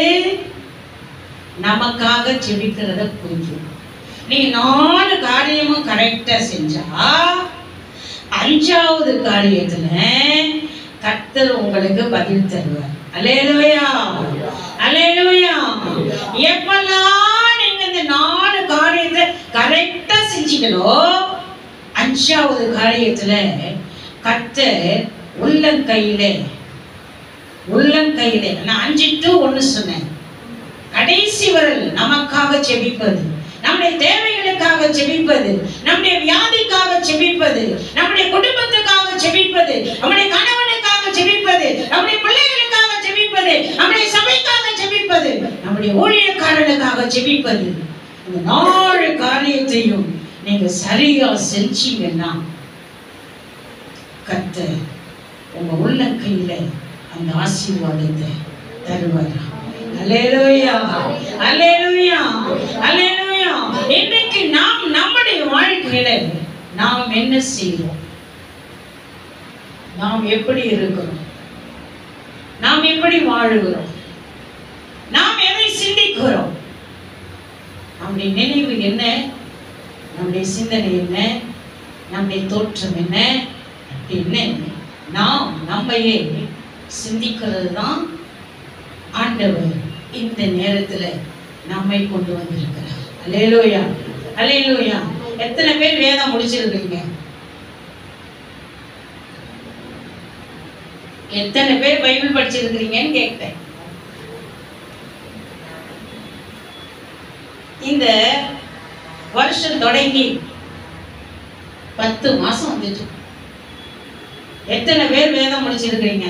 B: நமக்காக செபிக்கிறத குறிக்கும். நீங்க 4 காரியமும் கரெக்டா செஞ்சா 5வது காரியத்துல கர்த்தர் உங்களுக்கு பதில் தருவார். அல்லேலூயா, அல்லேலூயா. எப்பெல்லாம் நீங்க இந்த 4 காரியத்தை கரெக்டா செஞ்சீங்களோ 5வது காரியத்துல கர்த்தர் உள்ளங்கையிலே, உள்ளங்கையிலே, நான் 5 to 1 சொன்னேன். கடைசி விரல் நமக்காக செபிப்பது, நம்முடைய தேவைகளுக்காக செபிப்பது, நம்முடைய வியாதிக்காக செபிப்பது, நம்முடைய குடும்பத்துக்காக செபிப்பது, நம்முடைய கணவனுக்காக செபிப்பது, நம்முடைய பிள்ளைகளுக்காக செபிப்பது, நம்முடைய சபைக்காக செபிப்பது, நம்முடைய ஊழியக்காரனுக்காக செபிப்பது. இந்த 4 காரியத்தையும் நீங்க சரியா செஞ்சீங்கன்னா கர்த்தர் உங்க உள்ளங்கையில அந்த ஆசீர்வாதத்தை தருவார். அல்லேலூயா, அல்லேலூயா, அல்லேலூயா. இன்றைக்கு நாம் நம்முடைய வாழ்க்கையில நாம் என்ன செய்கிறோம்? நாம் எப்படி இருக்கிறோம்? நாம் எப்படி வாழுகிறோம்? நாம் எதை சிந்திக்கிறோம்? நம்முடைய நினைவு என்ன? நம்முடைய சிந்தனை என்ன? நம்முடைய தோற்றம் என்ன? அப்படின்னு நாம் நம்மையே சிந்திக்கிறது தான் ஆண்டவர் இந்த நேரத்துல நம்மை கொண்டு வந்திருக்கிறார். அல்லேலூயா, அல்லேலூயா. எத்தனை பேர் வேதம் முடிச்சிருக்கீங்க? எத்தனை பேர் பைபிள் படிச்சிருக்கிறீங்கன்னு கேட்டேன். இந்த வருஷம் தொடங்கி 10 மாசம் வந்துட்டு எத்தனை பேர் வேதம் முடிச்சிருக்கிறீங்க?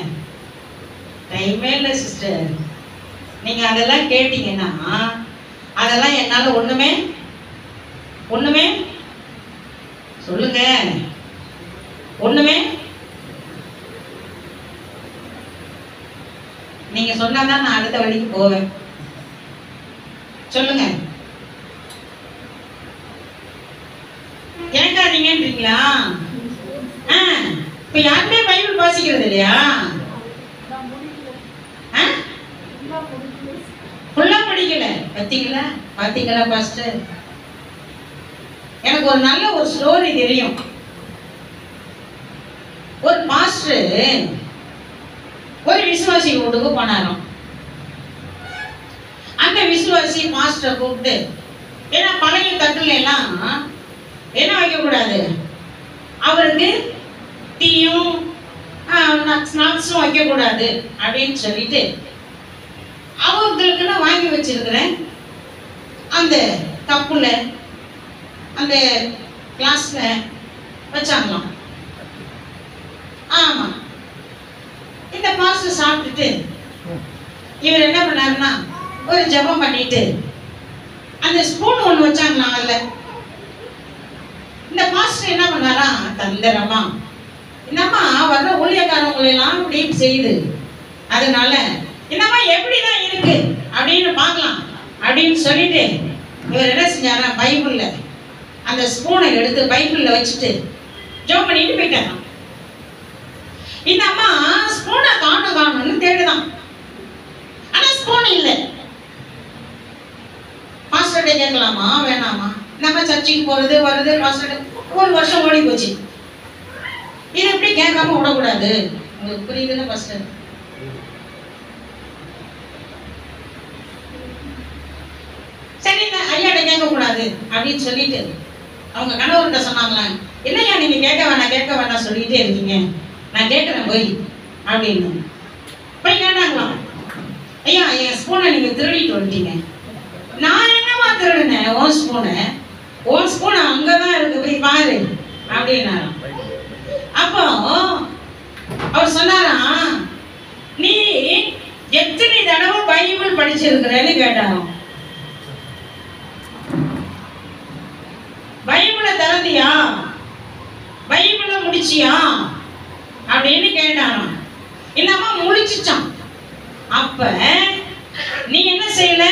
B: டைமே இல்லை சிஸ்டர். நீங்க அதெல்லாம் கேட்டீங்கன்னா அதெல்லாம் என்னால ஒண்ணுமே சொல்லுங்க, ஒண்ணுமே நீங்க சொன்னாதான் நான் அடுத்த வழிக்கு போவேன். சொல்லுங்க, கேட்காதீங்கன்றீங்களா? இப்ப யாருமே பைபிள் வாசிக்கிறது இல்லையா? ஃபுல்லா படிக்கல. பாத்தீங்களா, பாத்தீங்களா பாஸ்டர்? எனக்கு ஒரு நல்ல ஒரு ஸ்டோரி தெரியும். ஒரு பாஸ்டர் பாஸ்டர் ஒரு விசுவாசி வீட்டுக்கு போனாராம். அந்த விசுவாசி மாஸ்டர் கூப்பிட்டு, ஏன்னா பழைய தட்டுல எல்லாம் என்ன வைக்க கூடாது, அவருக்கு டீயும் ஸ்நாக்ஸும் வைக்க கூடாது அப்படின்னு சொல்லிட்டு அவங்களுக்குன்னு வாங்கி வச்சிருக்கிறேன் அந்த கப்புல அந்த கிளாஸ்ல வச்சாங்களாம். ஆமா, இந்த பாஸ்டர் சாப்பிட்டுட்டு இவர் என்ன பண்ணாருன்னா ஒரு ஜெபம் பண்ணிட்டு அந்த ஸ்பூன் ஒண்ணு வச்சாங்களாம். அதுல இந்த பாஸ்டர் என்ன பண்ணாரா, தந்திரமா என்னம்மா வர்ற ஊழியக்காரங்களை எல்லாம் டீப் செய்யுது, அதனால என்னம்மா எப்படிதான் இருக்கு அப்படின்னு பார்க்கலாம் அப்படின்னு சொல்லிட்டு இவர் என்ன செஞ்சாரா, பைபிள்ல அந்த ஸ்பூனை எடுத்து பைபிள்ல வச்சுட்டு ஜெபம் பண்ணிட்டு போயிட்டாராம். இந்த அம்மா ஸ்பூனை காணும்னு தேடுதான், ஆனா ஸ்பூன் இல்லை. பாஸ்டர்கிட்ட கேட்கலாமா வேணாமா, நம்ம சர்ச்சுக்கு போறது வருது, பாஸ்டர் ஒரு வருஷம் ஓடி போச்சு, இது எப்படி கேட்காம விடக்கூடாது, உங்களுக்கு புரியுதுல்ல பாஸ்டர்? சரி ஐயாட்ட கேட்க கூடாது அப்படின்னு சொல்லிட்டு அவங்க கணவர்கிட்ட சொன்னாங்களா, இல்லையா நீங்க கேட்க வேணாம் சொல்லிட்டே இருக்கீங்க, நான் கேட்கிறேன் போய் அப்படின்னு போய் கேட்டாங்களாம். ஐயா என் ஸ்பூனை நீங்க திருடிட்டு வந்துட்டீங்க. நான் என்னமா திருடுனேன், உன் ஸ்பூனை அங்கதான் இருக்கு போய் பாரு அப்படின்னாராம். அப்போ அவர் சொன்னாராம், நீ எத்தனை தடவை பைபிள் படிச்சிருக்கிறேன்னு கேட்டாராம். பைபிளை திறந்தியா, பைபிளை முடிச்சியா அப்படின்னு கேட்டாராம். இல்லாம முடிச்சிட்டான். அப்ப நீ என்ன செய்யல,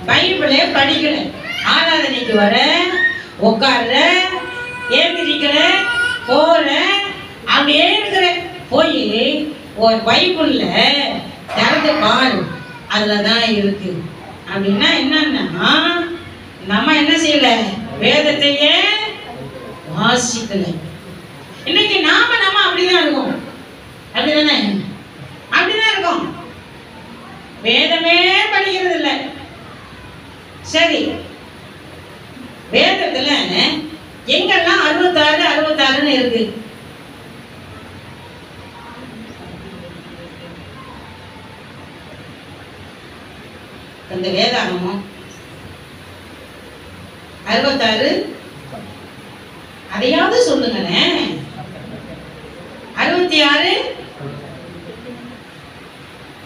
B: பைபிளை படிக்கல, ஆராதனைக்கு வர உட்கார்ற ஏந்திரிக்கிற போற அப்படியே இருக்கிற, போய் ஒரு பைபிள்ல திறந்து பாரு அதுலதான் இருக்கு அப்படின்னா என்னன்னா, நம்ம என்ன செய்யல, வேதத்தையே வாசிக்கல. இன்னைக்கு நாம அப்படிதான் இருக்கோம், அப்படிதானே? அப்படிதான் இருக்கோம், வேதமே படிக்கிறது இல்லை. சரி, வேதத்துல எங்கெல்லாம் 66 இருக்கு? அந்த வேதாகமம் 66 அதையாவது சொல்லுங்களேன்.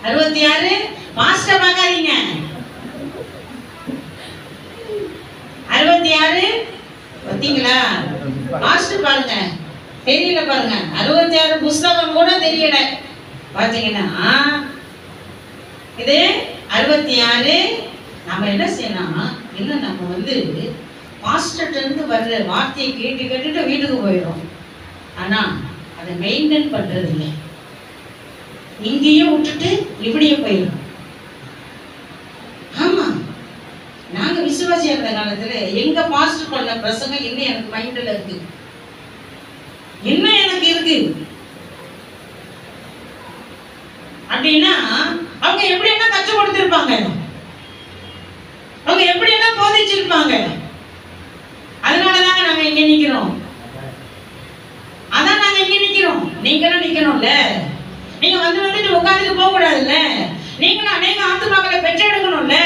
B: 66 மாஸ்டர் பார்க்காதீங்க. 66 பார்த்தீங்களா? மாஸ்டர் பாருங்க, தெரியல பாருங்க. 66 புஸ்தகம் கூட தெரியல பார்த்தீங்கன்னா. இது 66. நம்ம என்ன செய்யலாம், இல்லை நம்ம பாஸ்டர்ட்ட இருந்து வர்ற வார்த்தையை கேட்டுட்டு வீட்டுக்கு போயிடும். ஆனா அதை மெயின்டைன் பண்றது இல்லை, இங்கேயும் விட்டுட்டு இப்படியே போயிடும். ஆமா, நாங்க விசுவாசியா இருந்த காலத்துல எங்க பாஸ்டர் பண்ண பிரசங்கம் இன்னும் எனக்கு மைண்ட்ல இருக்கு, இன்னும் எனக்கு இருக்கு. அப்படின்னா அவங்க எப்படி என்ன கற்றுக் கொடுத்திருப்பாங்க, அவங்க எப்படி என்ன போதிச்சிருப்பாங்க. அதனாலதாங்க நாங்க இங்க நிக்கிறோம். அதான் நாங்க இங்க நிக்கிறோம். நீங்களும் நிக்கணும்ல. நீங்க வந்துட்டு உட்காந்துட்டு போக கூடாதுல்ல. நீங்களும் அநேக ஆத்துமாக்களை பெற்றெடுக்கணும்ல.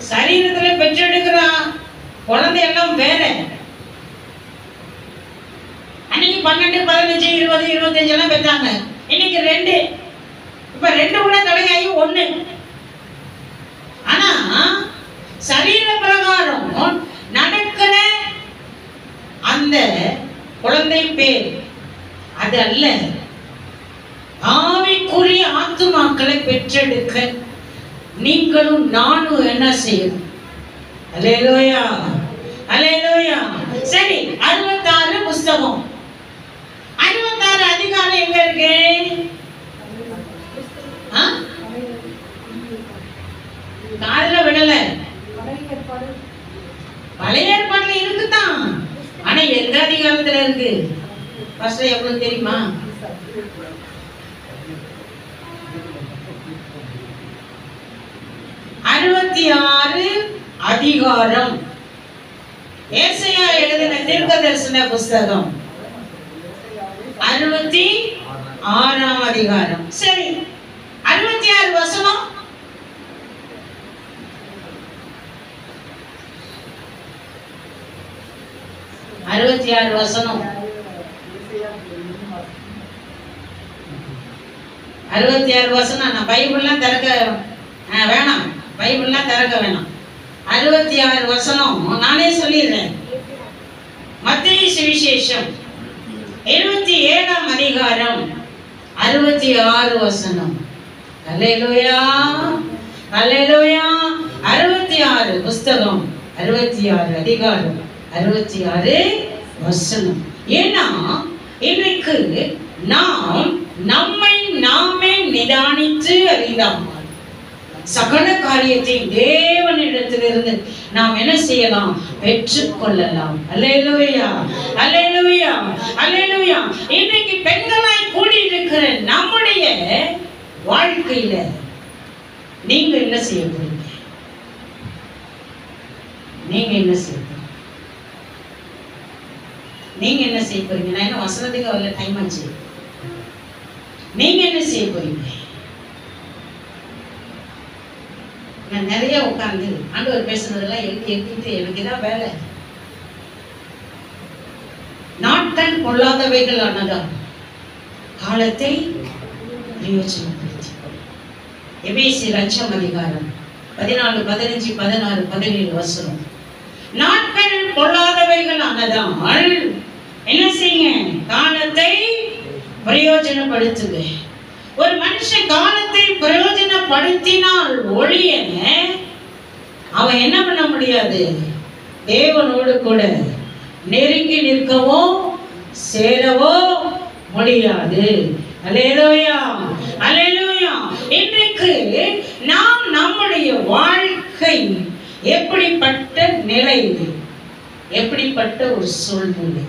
B: சரீரத்துல பெற்றெடுக்கிற குழந்தை எல்லாம் வேற. அன்னைக்கு 12, 15, 20, 25 எல்லாம் பெற்றாங்க. இன்னைக்கு 2. இப்ப 2 கூட கடையாகி 1. ஆனா சரீர பிரகாரம் நடக்கிற அந்த குழந்தை பேர் அது அல்ல. ஆவிக்குரிய ஆத்துமாக்களை பெற்றெடுக்க நீங்களும் நானும் என்ன செய்யணும்? அல்லேலூயா, அல்லேலூயா. சரி, 66 புஸ்தகம், 66 அதிகாரம் எங்க இருக்கு? காதுல விடல. பழைய ஏற்பாடுல இருக்குதான், ஆனா எந்த அதிகாரத்துல இருக்கு? ஃபர்ஸ்ட் எவ்வளவு தெரியுமா? 66 அதிகாரம். ஏசாயா எழுதின தீர்க்கதரிசன புஸ்தகம் 66ஆம் அதிகாரம். சரி, 66 வசனம். 66 வசனம். 66 வசனம். நான் பைபிள்லாம் திறக்க வேணாம், பைபிள்லாம் திறக்க வேணாம். 66 வசனம் நானே சொல்லிடுறேன். மத்தேயு சுவிசேஷம் 27ஆம் அதிகாரம் 66 வசனம். அல்லேலூயா, அல்லேலூயா. 66 புஸ்தகம் 66 அதிகாரம் 66 வசனம். ஏன்னா இன்றைக்கு நாம் நம்மை நாமே நிதானித்து அறிந்தால் சகல காரியத்தை தேவனிடத்திலிருந்து நாம் என்ன செய்யலாம்? பெற்றுக்கொள்ளலாம். அல்லேலூயா, அல்லேலூயா, அல்லேலூயா. இன்றைக்கு பெண்களாய் கூடி இருக்கிற நம்முடைய வாழ்க்கையில நீங்க என்ன செய்ய போறீங்க? நீங்க என்ன செய்ய போறீங்க? நீங்க என்ன செய்ய போறீங்க? நான் என்ன வசனத்துக்கு வரல, டைம் ஆச்சு. நீங்க என்ன செய்ய போறீங்க? நான் நிறைய உட்கார்ந்து ஆண்டவர் பேசுனதெல்லாம் எழுதிட்டு எனக்கு இதான் வேலை. நாட்கள் கொள்ளாதவைகள் ஆனதால் காலத்தை பிரயோஜனப்படுத்தி. எபேசியர் 5ஆம் அதிகாரம் 14, 15, 16, 17 வசனம். நாட்கள் கொள்ளாதவைகள் ஆனதால் என்ன செய்யுங்க? காலத்தை பிரயோஜனப்படுத்துங்க. ஒரு மனுஷன் காலத்தை பிரயோஜனப்படுத்தினால் ஒழிய அவன் என்ன பண்ண முடியாது? தேவனோடு கூட நெருங்கி நிற்கவோ சேரவோ முடியாது. அல்லேலூயா, அல்லேலூயா. இன்றைக்கு நாம் நம்முடைய வாழ்க்கை எப்படிப்பட்ட நிலை, எப்படிப்பட்ட ஒரு சூழ்நிலை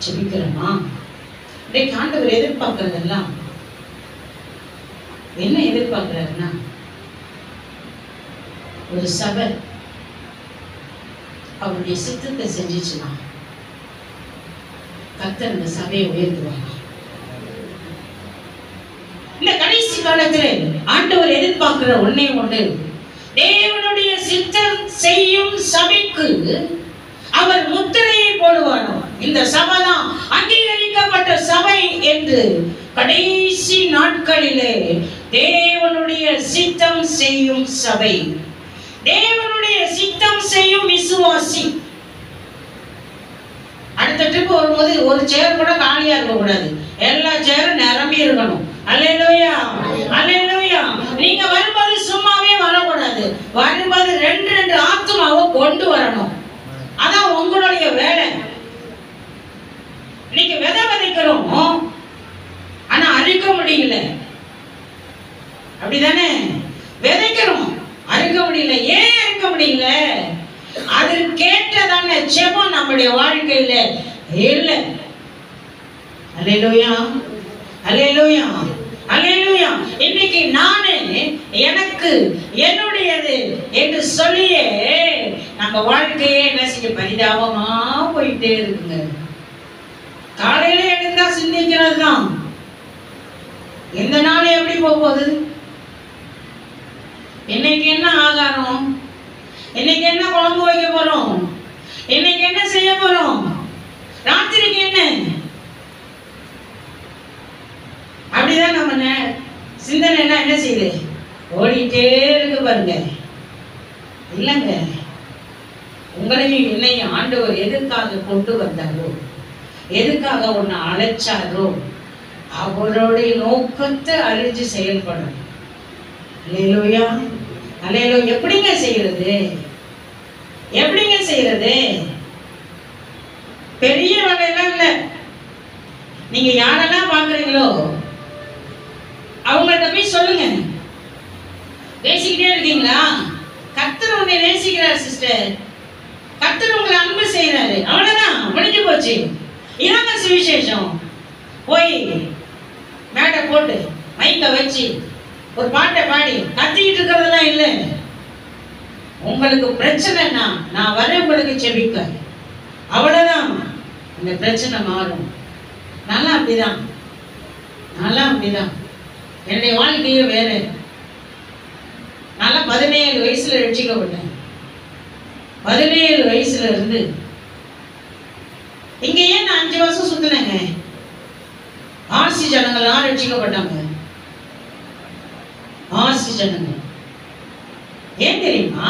B: ஜெபிக்கிறோமா? இன்றைக்கு ஆண்டவர் எதிர்பார்க்கிறதெல்லாம் என்ன எதிர்பார்க்கிறாருன்னா, ஒரு சபை அவருடைய சித்தத்தை செஞ்சிச்சுன்னா கர்த்தர் அந்த சபையை உயர்த்துவாங்க. இந்த கடைசி காலத்துல ஆண்டவர் எதிர்பார்க்கிற ஒண்ணே ஒன்று, தேவனுடைய சித்தம் செய்யும் சபைக்கு அவர் முத்திரையை போடுவாரோ. இந்த சபை தான் அங்கீகரிக்கப்பட்ட சபை என்று கடைசி நாட்களிலே தேவனுடைய சித்தம் செய்யும் சபை, தேவனுடைய சித்தம் செய்யும் விசுவாசி. அடுத்த ட்ரிப் வரும்போது ஒரு சேர் கூட காலியா இருக்க கூடாது, எல்லா சேரும் நிரம்பி இருக்கணும். அல்லேலூயா, அல்லேலூயா. நீங்க வரும்போது சும்மாவே வரக்கூடாது, வரும்போது 2 ஆத்துமாவை கொண்டு வரணும். அதான் உங்களுடைய வேலை. நீங்க விதை விதைக்கிறோம், ஆனா அறுக்க முடியல. அப்படிதானே? விதைக்கிறோம், அறுக்க முடியல. ஏன் அறுக்க முடியல? அது கேட்டதான ஜெபம் நம்முடைய வாழ்க்கையில இல்ல. அல்லேலூயா, அல்லேலூயா, அல்லேலூயா. இன்னைக்கு நானே எனக்கு என்னுடையது என்று சொல்லியே நம்ம வாழ்க்கையே என்ன செய்ய பரிதாபமா போயிட்டே இருக்குங்க. காலையில எழுந்தா சிந்திக்கிறது தான், எந்த நாள் எப்படி போகுது, இன்னைக்கு என்ன ஆகாரம், இன்னைக்கு என்ன குழம்பு வைக்க போறோம், இன்னைக்கு என்ன செய்ய போறோம், ராத்திரிக்கு என்ன. அப்படிதான் நம்ம சிந்தனை என்ன செய்யுது? ஓடிட்டே இருக்கு பாருங்க. இல்லைங்க, உங்களையும் என்னையும் ஆண்டவர் எதற்காக கொண்டு வந்தாரோ, எதுக்காக உன்னை அழைச்சாரோ, அவருடைய நோக்கத்தை அறிஞ்சு செயல்படணும். அல்லேலூயா, அல்லேலூயா. எப்படிங்க செய்யறது? எப்படிங்க செய்யறது? பெரிய வகையெல்லாம் இல்ல. நீங்க யாரெல்லாம் பாக்குறீங்களோ அவங்கள்ட்ட போய் சொல்லுங்க. பேசிக்கிட்டே இருக்கீங்களா? கர்த்தர் உன்னை நேசிக்கிறார் சிஸ்டர், கர்த்தர் உங்களை அன்பு செய்யறாரு, அவ்வளவுதான், முடிஞ்சு போச்சு. இதாங்க சுவிசேஷம். போய் மேடை போட்டு மைக்க வச்சு ஒரு பாட்டை பாடி கத்திக்கிட்டு இருக்கிறதெல்லாம் இல்லை. உங்களுக்கு பிரச்சனைனா நான் வரேன் உங்களுக்கு செபிக்க, அவ்வளவுதான். இந்த பிரச்சனை மாறும். நல்லா அப்படிதான், நல்லா அப்படிதான். என்னுடைய வாழ்க்கையே வேற. நல்லா 17 வயசுல ரட்சிக்கப்பட்டேன். 17 வயசுல இருந்து இங்க ஏன் நான் 5 வருஷம் சுத்தினேங்க. ஆர்சி ஜனங்கள்லாம் ரட்சிக்கப்பட்டாங்க. ஆர்சி ஜனங்கள் ஏன் தெரியுமா?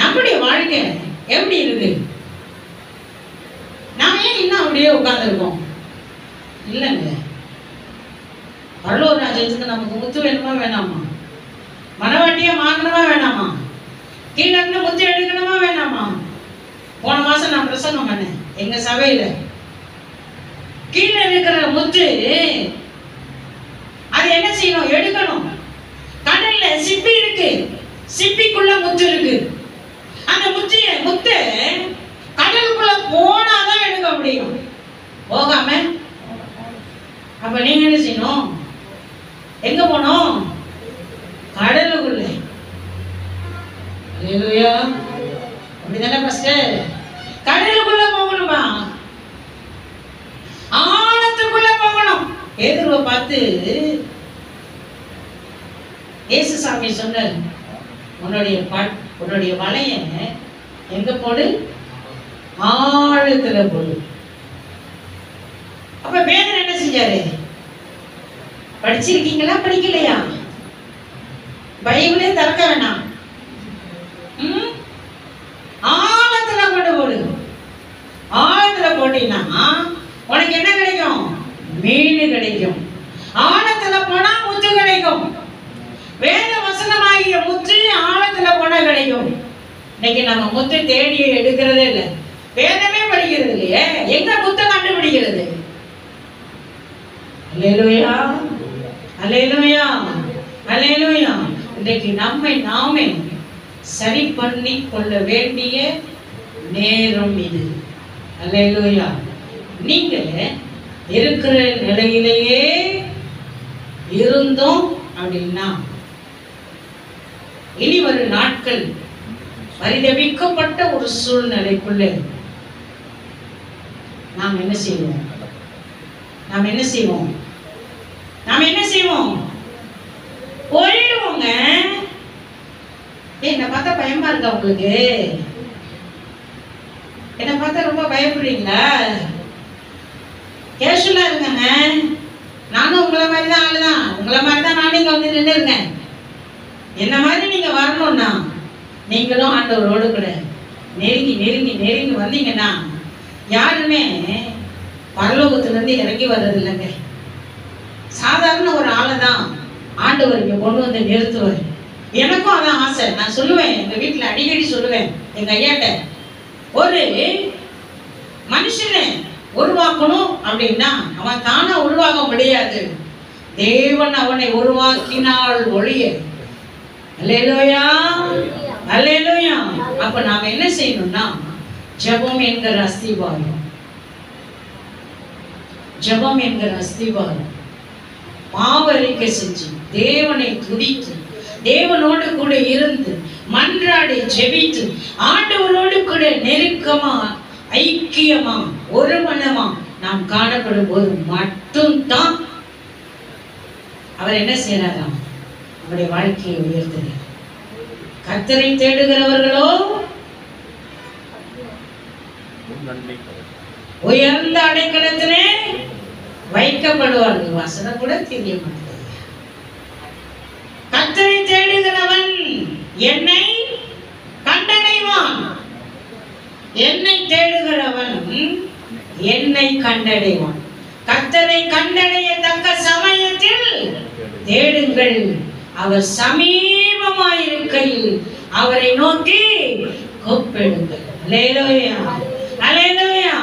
B: நம்முடைய வாழ்க்கை எப்படி இருக்கு? நாம ஏன் இன்னும் அப்படியே உட்கார்ந்துருக்கோம்? இல்லைங்க, பரலோக ராஜ்யத்துக்கு நமக்கு முத்து வேணுமா வேணாமா? மனவாட்டியா மாறணுமா வேணாமா? கீழே இருந்து முத்து எடுக்கணுமா வேணாமா? போன மாசம் நான் பிரசங்கம் பண்ணேன் எங்க சபையில. கீழே இருக்கிற முத்து அது என்ன செய்யணும்? எடுக்கணும். கடல்ல சிப்பி இருக்கு, சிப்பிக்குள்ள முத்து இருக்கு. அந்த முத்தை கடலுக்குள்ள போனாதான் எடுக்க முடியும். போகாம அப்ப நீங்க என்ன செய்யணும்? எங்க போனோம்? கடலுக்குள்ள. அல்லேலூயா. அப்படிதானே பாஸ்டர்? கடலுக்குள்ள போகணுமா? ஆழத்துக்குள்ள போகணும். பேதுருவை பார்த்து இயேசு சாமி சொன்னார், உன்னுடைய வலைய எங்க போடு? ஆழத்துல போடு. அப்ப பேதுரு என்ன செஞ்சாரு? படிச்சிருக்கீங்களா படிக்கலையா? பைபிளே திறக்க வேணாம், ஆழத்துல கொண்டு போடு. ஆழத்துல போட்டீங்கன்னா உனக்கு என்ன கிடைக்கும்? மீன் கிடைக்கும். ஆழத்துல போனா முத்து கிடைக்கும். வேத வசனமாகிய முத்து ஆழத்துல போனா கிடைக்கும். இன்னைக்கு நம்ம முத்து தேடி எடுக்கிறதே இல்லை, வேதமே படிக்கிறது இல்லையே. எங்க முத்தை கண்டுபிடிக்கிறது? அல்லேலூயா, அல்லேலூயா, அல்லேலூயா. இன்னைக்கு நம்மை நாமே சரி பண்ணி கொள்ள வேண்டிய நேரம் இது. அல்லேலூயா. நீங்க இருக்கிற நிலையிலேயே இருந்தோம் அப்படின்னா இனி வரும் நாட்கள் பரிதபிக்கப்பட்ட ஒரு சூழ்நிலைக்குள்ளே நாம் என்ன செய்வோம்? நாம் என்ன செய்வோம்? நாம் என்ன செய்வோம்? போயிடுவோங்க. என்ன பார்த்தா பயமா இருக்கா உங்களுக்கு? என்ன பார்த்தா ரொம்ப பயப்படுறீங்களா? கேஷுவலா இருங்க. நானும் உங்களை மாதிரி தான் ஆளுதான். உங்களை மாதிரி தான் நானும் இங்க வந்து நின்று இருக்கேன். என்ன மாதிரி நீங்க வரணும்னா நீங்களும் ஆண்டவரோடு கூட நெருங்கி நெருங்கி நெருங்கி வந்தீங்கன்னா யாருமே பரலோகத்திலிருந்து இறங்கி வர்றது இல்லைங்க. சாதாரண ஒரு ஆளை தான் ஆண்டவர் இங்க கொண்டு வந்து நிறுத்துவார். எனக்கும் அதான் ஆசை. நான் சொல்லுவேன், எங்க வீட்டுல அடிக்கடி சொல்லுவேன் எங்க ஐயாட்ட, ஒரு மனுஷனை உருவாக்கணும் அப்படின்னா அவன் தானா உருவாக முடியாது. தேவன் அவனை உருவாக்கினால் ஒழிய. அல்லேலூயா, அல்லேலூயா. அப்ப நாம என்ன செய்யணும்னா ஜெபம் என்கிற அஸ்திவாரம், ஜெபம் என்கிற அஸ்திவாரம் பாவரிக்கை செஞ்சு தேவனை துதித்து தேவனோடு கூட இருந்து மன்றாடி ஜெபித்து ஆண்டவரோடு கூட நெருக்கமா ஐக்கியமா ஒரு மனமா நாம் காணப்படும் போது மட்டும்தான் அவர் என்ன செய்யறாராம்? அவருடைய வாழ்க்கையை உயர்த்துகிறார். கர்த்தரை தேடுகிறவர்களோ உயர்ந்த அடைக்கலத்திலே வைக்கப்படுவார்கள். வசனம் கூட தெரிய மாட்டேங்குது. கர்த்தரை தேடுகிறவன் என்னை கண்டடைவான். என்னை தேடுகிறவன் என்னை கண்டடைவான். கர்த்தரை கண்டடையத்தக்க சமயத்தில் தேடுங்கள். அவர் சமீபமாயிருக்கையில் அவரை நோக்கி கூப்பிடுங்கள். அல்லேலூயா, அல்லேலூயா,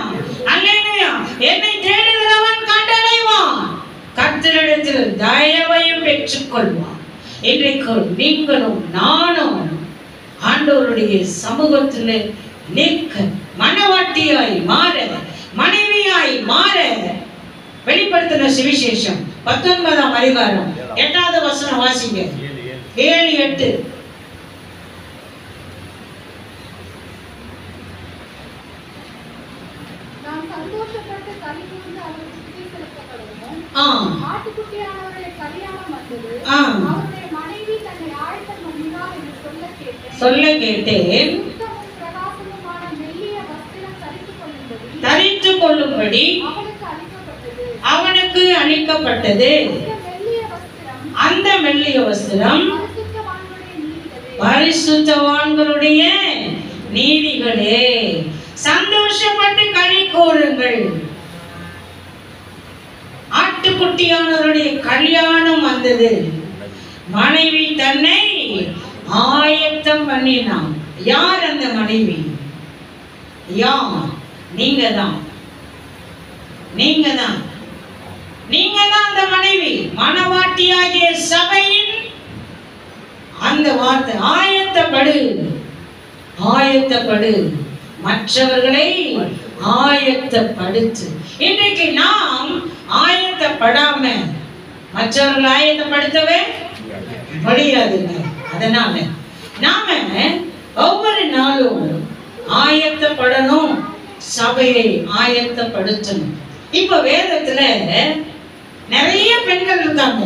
B: அல்லேலூயா. என்னை தேடுகிறவன் கண்டடைவான். கர்த்தரிடத்தில் தயவையும் பெற்றுக்கொள்வான். இன்றைக்கு நீங்களும் நானும் ஆண்டவருடைய சமூகத்தில் நிற்க, மனவாட்டியாய் மாற, மனைவியாய் மாற, வெளி சுவிசேஷம் 19ஆம் அதிகாரம் 8வது வசனம் வாசிங்க. 7-8.
C: நாம் சந்தோஷப்பட்டு களி கூர்ந்து அவருக்கு துதி செலுத்தப்படுவோம். ஆட்டுக்குட்டியானவருடைய கல்யாணம் வந்தது. அவருடைய மனைவி தன்னை ஆயத்தம் பண்ணினார் என்று சொல்ல கேட்டேன். சுத்தமும் பிரகாசமுமான மெல்லிய வஸ்திரம் தரித்துக் கொள்ளும்படி அவனுக்கு அளிக்கப்பட்டது. அந்த மெல்லிய வஸ்திரம் பரிசுத்தவான்களுடைய நீதிகளே. சந்தோஷப்பட்டு களி கூறுங்கள். ஆட்டுக்குட்டியானவருடைய கல்யாணம் வந்தது. மனைவி தன்னை ஆயத்தம் பண்ணினான். யார் அந்த மனைவி? யார்? நீங்க தான் அந்த மனைவி. மணவாட்டியாகிய சபையின் அந்த வார்த்தை ஆயத்தப்படு, மற்றவர்களை ஆயத்தப்படுத்து. இன்றைக்கு நாம் ஆயத்தப்படாம மற்றவர்களை ஆயத்தப்படுத்தவே முடியாதுங்க. அதனால நாம ஒவ்வொரு நாளும் ஆயத்தப்படணும், சபையை ஆயத்தப்படுத்தணும். இப்ப வேதத்துல நிறைய பெண்கள் இருக்காங்க,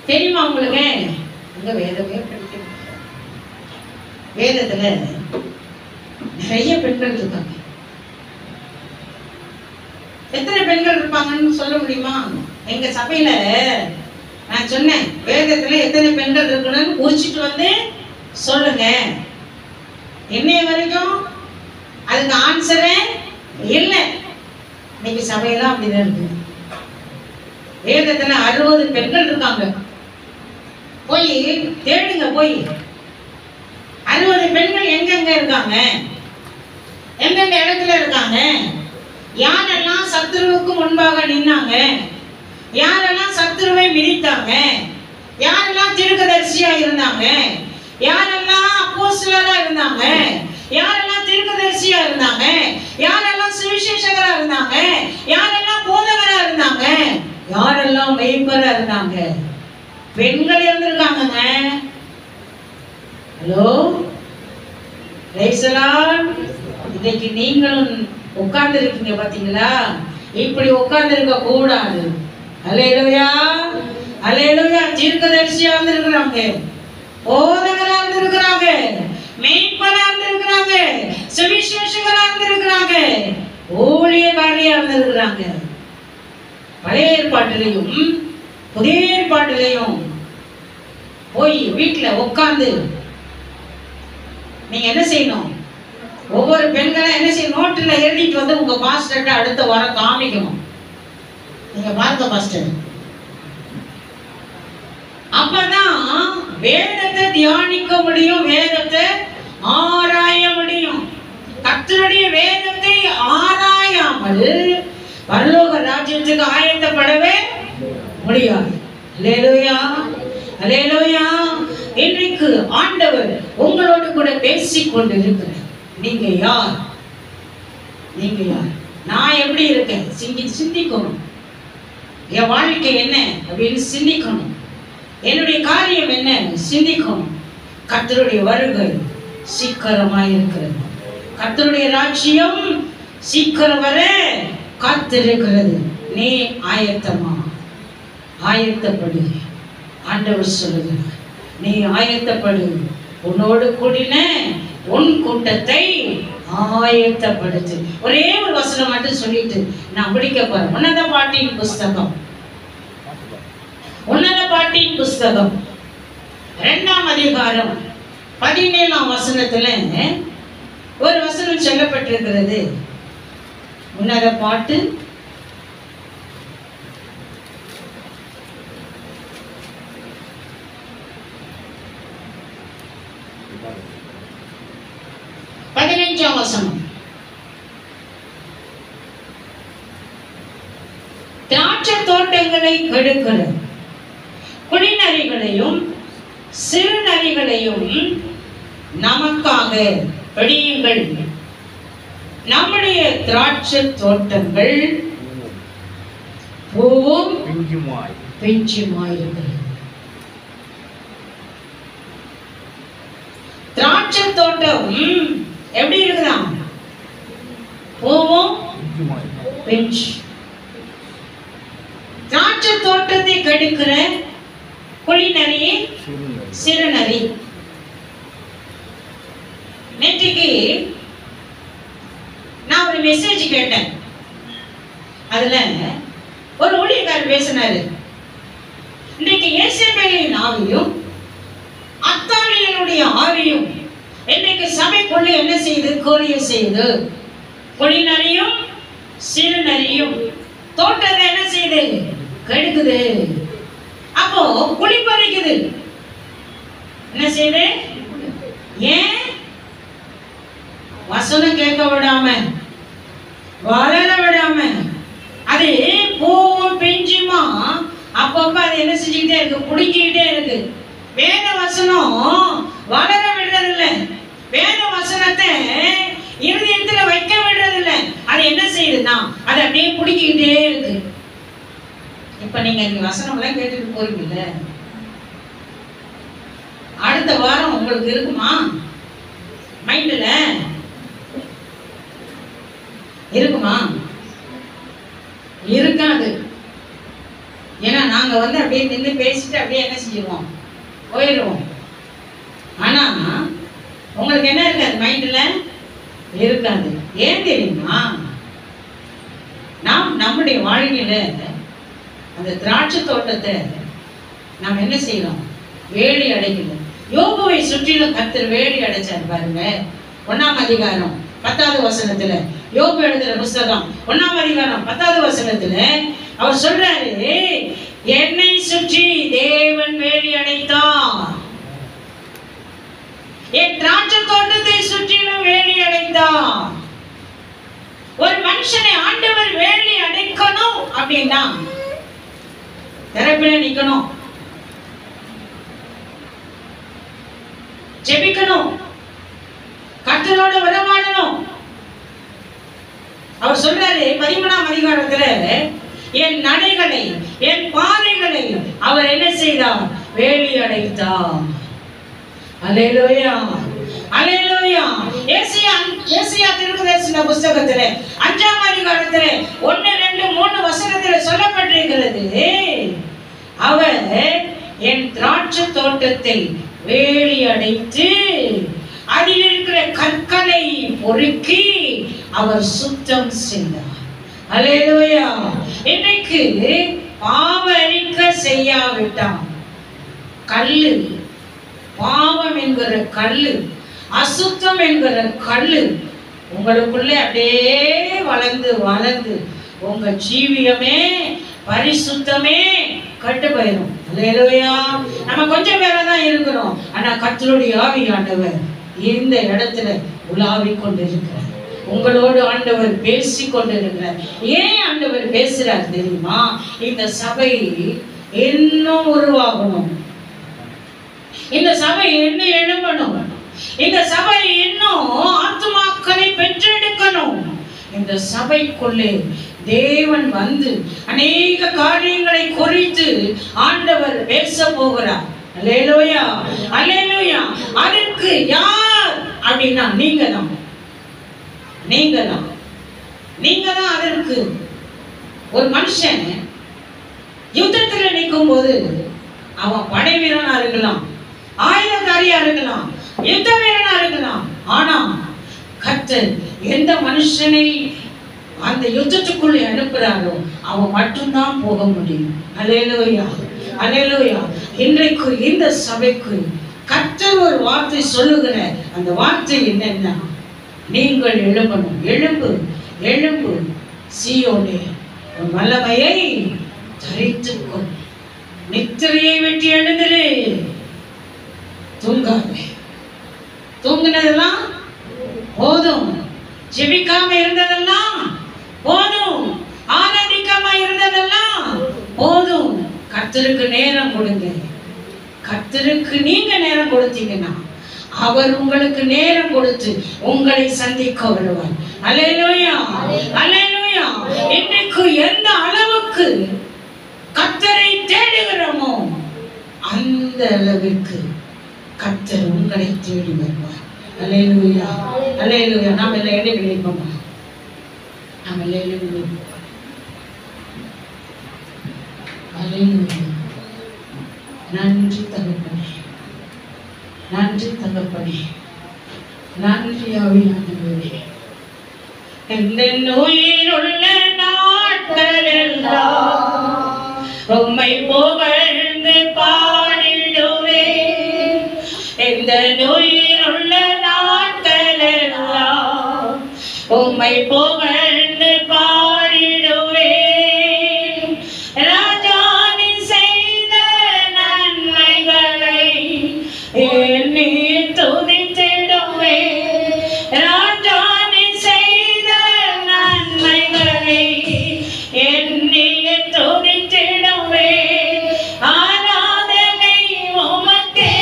C: தெரியுமா உங்களுக்கு? வேதமே படிக்க வேதத்துல நிறைய பெண்கள் இருக்காங்க. எத்தனை பெண்கள் இருப்பாங்கன்னு சொல்ல முடியுமா? எங்க சபையில நான் சொன்னேன், வேதத்துல எத்தனை பெண்கள் இருக்கணும்னு குறிச்சிட்டு வந்து சொல்லுங்க. இன்னைய வரைக்கும் அதுக்கு ஆன்சரே இல்லை. இன்னைக்கு சபையெல்லாம் அப்படிதான் இருக்கு. வேதத்துல 60 பெண்கள் இருக்காங்க. போய் தேடுங்க, போய் 60 பெண்கள் எங்கெங்க இருக்காங்க, எந்தெந்த இடத்துல இருக்காங்க, யாரெல்லாம் சத்துருவுக்கு முன்பாக நின்னாங்க, யாரெல்லாம் சத்துருவை மிதித்தாங்க, யாரெல்லாம் தீர்க்கதரிசியா இருந்தாங்க, யாரெல்லாம் அப்போஸ்தலரா இருந்தாங்க, யாரெல்லாம் தீர்க்கதரிசியா இருந்தாங்க, யாரெல்லாம் சுவிசேஷகரா இருந்தாங்க, யாரெல்லாம் போதகரா இருந்தாங்க, யாரெல்லாம் மெய்ப்பரா இருந்தாங்க. பெண்கள் இருந்திருக்காங்க. ஹலோ, இன்னைக்கு நீங்களும் உட்கார்ந்து இருக்கீங்க பாத்தீங்களா? இப்படி உட்கார்ந்து இருக்க கூடாது. அல்லேலூயா, அல்லேலூயா. தீர்க்கதரிசியா இருந்திருக்கிறாங்க, போதகரா இருந்திருக்கிறாங்க, மெய்ப்பரா இருந்திருக்கிறாங்க, சுவிசேஷகரா இருந்திருக்கிறாங்க, ஊழியக்காரியா இருந்திருக்கிறாங்க. பழைய ஏற்பாட்டிலையும் புதிய ஏற்பாட்டிலையும் போய் வீட்டுல உட்கார்ந்து நீங்க என்ன செய்யணும்? ஒவ்வொரு பெண்களும் என்ன செய்யணும்? நோட்டுல எழுதிட்டு வந்து உங்க பாஸ்டர்ட்ட அடுத்த வாரம் காமிக்கணும். நீங்க பாருங்க பாஸ்டர், அப்பதான் வேதத்தை தியானிக்க முடியும், வேதத்தை ஆராய முடியும். கர்த்தருடைய வேதத்தை ஆராயாமல் பரலோக ராஜ்யத்துக்கு ஆயத்தப்படவே முடியாது. அல்லேலூயா, அல்லேலூயா. இன்றைக்கு ஆண்டவர் உங்களோடு கூட பேசிக் கொண்டு இருக்கிறார். நீங்க யார்? நீங்க யார்? நான் எப்படி இருக்கேன் சிந்திக்கணும். என் வாழ்க்கை என்ன அப்படின்னு சிந்திக்கணும். என்னுடைய காரியம் என்ன சிந்திக்கணும். கர்த்தருடைய வருகை சீக்கிரமாய் இருக்கிறது. கர்த்தருடைய ராஜ்யம் சீக்கிரம் வர காத்திருக்கிறது. நீ ஆயத்தமா? ஆயத்தப்படு. ஆண்டவர் சொல்லுகிறார், நீ ஆயத்தப்படு. உன்னோடு கூடின உன் கூட்டத்தை ஆயத்தப்படுத்து. ஒரே ஒரு வசனம் மட்டும் சொல்லிட்டு நான் முடிக்க போறேன். உன்னத பாட்டின் புஸ்தகம் 2ஆம் அதிகாரம் 17ஆம் வசனத்துல ஒரு வசனம் சொல்லப்பட்டிருக்கிறது. உன்னத பாட்டு 15ஆம் வசனம். திராட்சை தோட்டங்களை கெடுக்கிற குடிநரிகளையும் சிறு நரிகளையும் நமக்காக பிடியுங்கள். நம்முடைய திராட்சை தோட்டங்கள்
B: பூவும்
D: பிஞ்சுமாய்
B: பிஞ்சுமாயிருக்கிறது. திராட்சை தோட்டம் எப்படி இருக்குதாம்? பூவும் பிஞ்சு. திராட்சை தோட்டத்தை கெடுக்கிற குழிநரி, சிறுநரி. நேற்றுக்கு நான் ஒரு மெசேஜ் கேட்டேன். அதுல ஒரு ஊழியக்காரர் பேசினாரு. இன்றைக்கு இயேசபேலின் ஆவியும் அத்தாலியனுடைய ஆவியும் இன்னைக்கு சபைக்குள்ள என்ன செய்து கோரிய செய்து, குழிநரியும் சிறுநரியும் தோட்டத்தை என்ன செய்து கெடுக்குது. அப்போ குழி பறிக்குது. என்ன செய்யுது? ஏன்? வசனம் கேட்க விடாம, வளர விடாம, அது பூவும் பிஞ்சுமா அப்பப்ப அது என்ன செஞ்சுக்கிட்டே இருக்கு? குடிக்கிட்டே இருக்கு. வேத வசனம் வளர விடுறதில்லை. வேத வசனத்தை இருதயத்துல வைக்க விடுறதில்லை. அது என்ன செய்யுதுன்னா அது அப்படியே குடிக்கிட்டே இருக்கு. இப்ப நீங்க வசனம் எல்லாம் கேட்டுட்டு போறீங்கல்ல, அடுத்த வாரம் உங்களுக்கு இருக்குமா? மைண்ட்ல இருக்குமா? இருக்காது. ஏன்னா நாங்க அப்படியே நின்று பேசிட்டு அப்படியே என்ன செய்வோம்? போயிடுவோம். ஆனா உங்களுக்கு என்ன இருக்காது? மைண்ட்ல இருக்காது. ஏன் தெரியுமா? நாம் நம்முடைய வாழ்க்கையில அந்த திராட்சை தோட்டத்தை நாம் என்ன செய்யறோம்? வேலி அடைக்கணும். யோபுவை சுற்றிலும் கர்த்தர் வேலி அடைச்சார் பாருங்க. 1ஆம் அதிகாரம் 10வது வசனத்துல, யோபு எழுதுற புஸ்தகம் 1ஆம் அதிகாரம் 10வது வசனத்துல அவர் சொல்றாரு, என்னை சுற்றி தேவன் வேலி அடைத்தார், என் திராட்சை தோட்டத்தை சுற்றிலும் வேலி அடைத்தார். ஒரு மனுஷனை ஆண்டவர் வேலி அடைக்கணும் அப்படின்னா திறப்பில நிக்கணும், ஜெபிக்கணும், கர்த்தரோட உறவாடணும். அவர் சொல்றாரு 13ஆம் அதிகாரத்துல, என் நடைகளை, என் பாதைகளை அவர் என்ன செய்தார்? வேலி அடைத்தார். அல்லேலூயா, அல்லேலூயா. ஏசாயா தீர்க்கதரிசன புத்தகத்துல 5ஆம் அதிகாரத்துல 1, 2, 3 வசனத்துல சொல்லப்பட்டிருக்கிறது, அவர் என் திராட்சை தோட்டத்தை வேலி அடைத்து அதில் இருக்கிற கற்களை பொறுக்கி அவர் சுத்தம் செய்தார். அல்லேலூயா. இன்னைக்கு பாவ அறிக்கை செய்யாவிட்டான் கல்லு, பாவம் என்கிற கல்லு, அசுத்தம் என்கிற கல்லு உங்களுக்குள்ள அப்படியே வளர்ந்து வளர்ந்து உங்க ஜீவியமே, பரிசுத்தமே கட்டு போயிடும். அல்லேலூயா. நம்ம கொஞ்சம் பேரா தான் இருக்கிறோம். ஆனா கர்த்தருடைய ஆவியானவர் இந்த இடத்துல உலாவிக் கொண்டிருக்கிறார். உங்களோடு ஆண்டவர் பேசி கொண்டிருக்கிறார். ஏன் ஆண்டவர் பேசுறார் தெரியுமா? இந்த சபை இன்னும் உருவாகணும், இந்த சபை இன்னும் எழும்பணும், இந்த சபை இன்னும் ஆத்துமாக்களை பெற்றெடுக்கணும். இந்த சபைக்குள்ளே தேவன் வந்து அநேக காரியங்களை குறித்து ஆண்டவர் பேச போகிறார். அல்லேலூயா, அல்லேலூயா. அதற்கு யார் அப்படின்னா நீங்க தான், நீங்க தான், நீங்க தான். அதற்கு ஒரு மனுஷன் யுத்தத்துல நிற்கும் போது அவன் படை வீரனா இருக்கலாம், ஆயுததாரியா இருக்கலாம், யுத்த வீரனா இருக்கலாம். ஆனா கர்த்தர் எந்த மனுஷனை அந்த யுத்தத்துக்குள்ளே அனுப்புறாரோ அவன் மட்டும்தான் போக முடியும். அல்லேலூயா, அல்லேலூயா. இன்றைக்கு இந்த சபைக்கு கர்த்தர் ஒரு வார்த்தை சொல்லுகிற அந்த வார்த்தை என்னன்னா, நீங்கள் எழும்பணும். எழும்பு, எழும்பு சீயோனே, உன் வல்லமையை தரித்துக்கொள். நித்திரையை வெட்டி எழுந்திரு. தூங்காதே. தூங்கினதெல்லாம் போதும், ஜெபிக்காம இருந்ததெல்லாம் போதும், ஆராதிக்காம இருந்ததெல்லாம் போதும். கர்த்தருக்கு நேரம் கொடுங்க. கர்த்தருக்கு நீங்க நேரம் கொடுத்தீங்கன்னா அவர் உங்களுக்கு நேரம் கொடுத்து உங்களை சந்திக்க வருவார். அல்லேலூயா, அல்லேலூயா. இன்றைக்கு எந்த அளவுக்கு அளவுக்கு கர்த்தரை தேடுகிறோமோ அந்த அளவுக்கு கர்த்தர் உங்களை தேடி வருவார். அல்லேலூயா, அல்லேலூயா. நாம் எல்லாம் எழுதி நிற்போமா? நாம் எல்லாம் எழுதி நிற்போம். அல்லேலூயா. நன்றி தகப்பனே, நன்றி தகப்பனே, நன்றி ஆவியானவரே. இந்த நோயிலுள்ள நாட்களெல்லாம் உம்மை புகழ்ந்து பாடிடுவேன். இந்த நோயிலுள்ள நாட்களெல்லாம் உம்மை புகழ்ந்து பாடிடுவேன். ராஜா நீ செய்த நன்மைகளை எண்ணி துதித்திடுவேன். ராஜா நீ செய்த நன்மைகளை எண்ணி துதித்திடுவேன். ஆராதனை உமக்கே,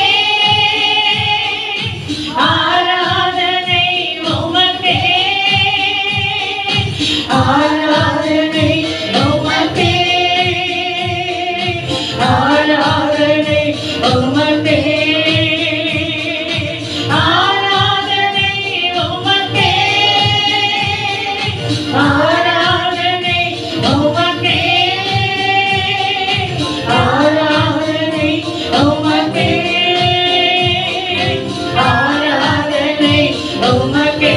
B: ஆராதனை உமக்கே, ஆராதனை உமக்கே, ஆராதனை உமக்கே, ஆராதனை உமக்கே, ஆராதனை உமக்கே, ஆராதனை உமக்கே, ஆராதனை உமக்கே.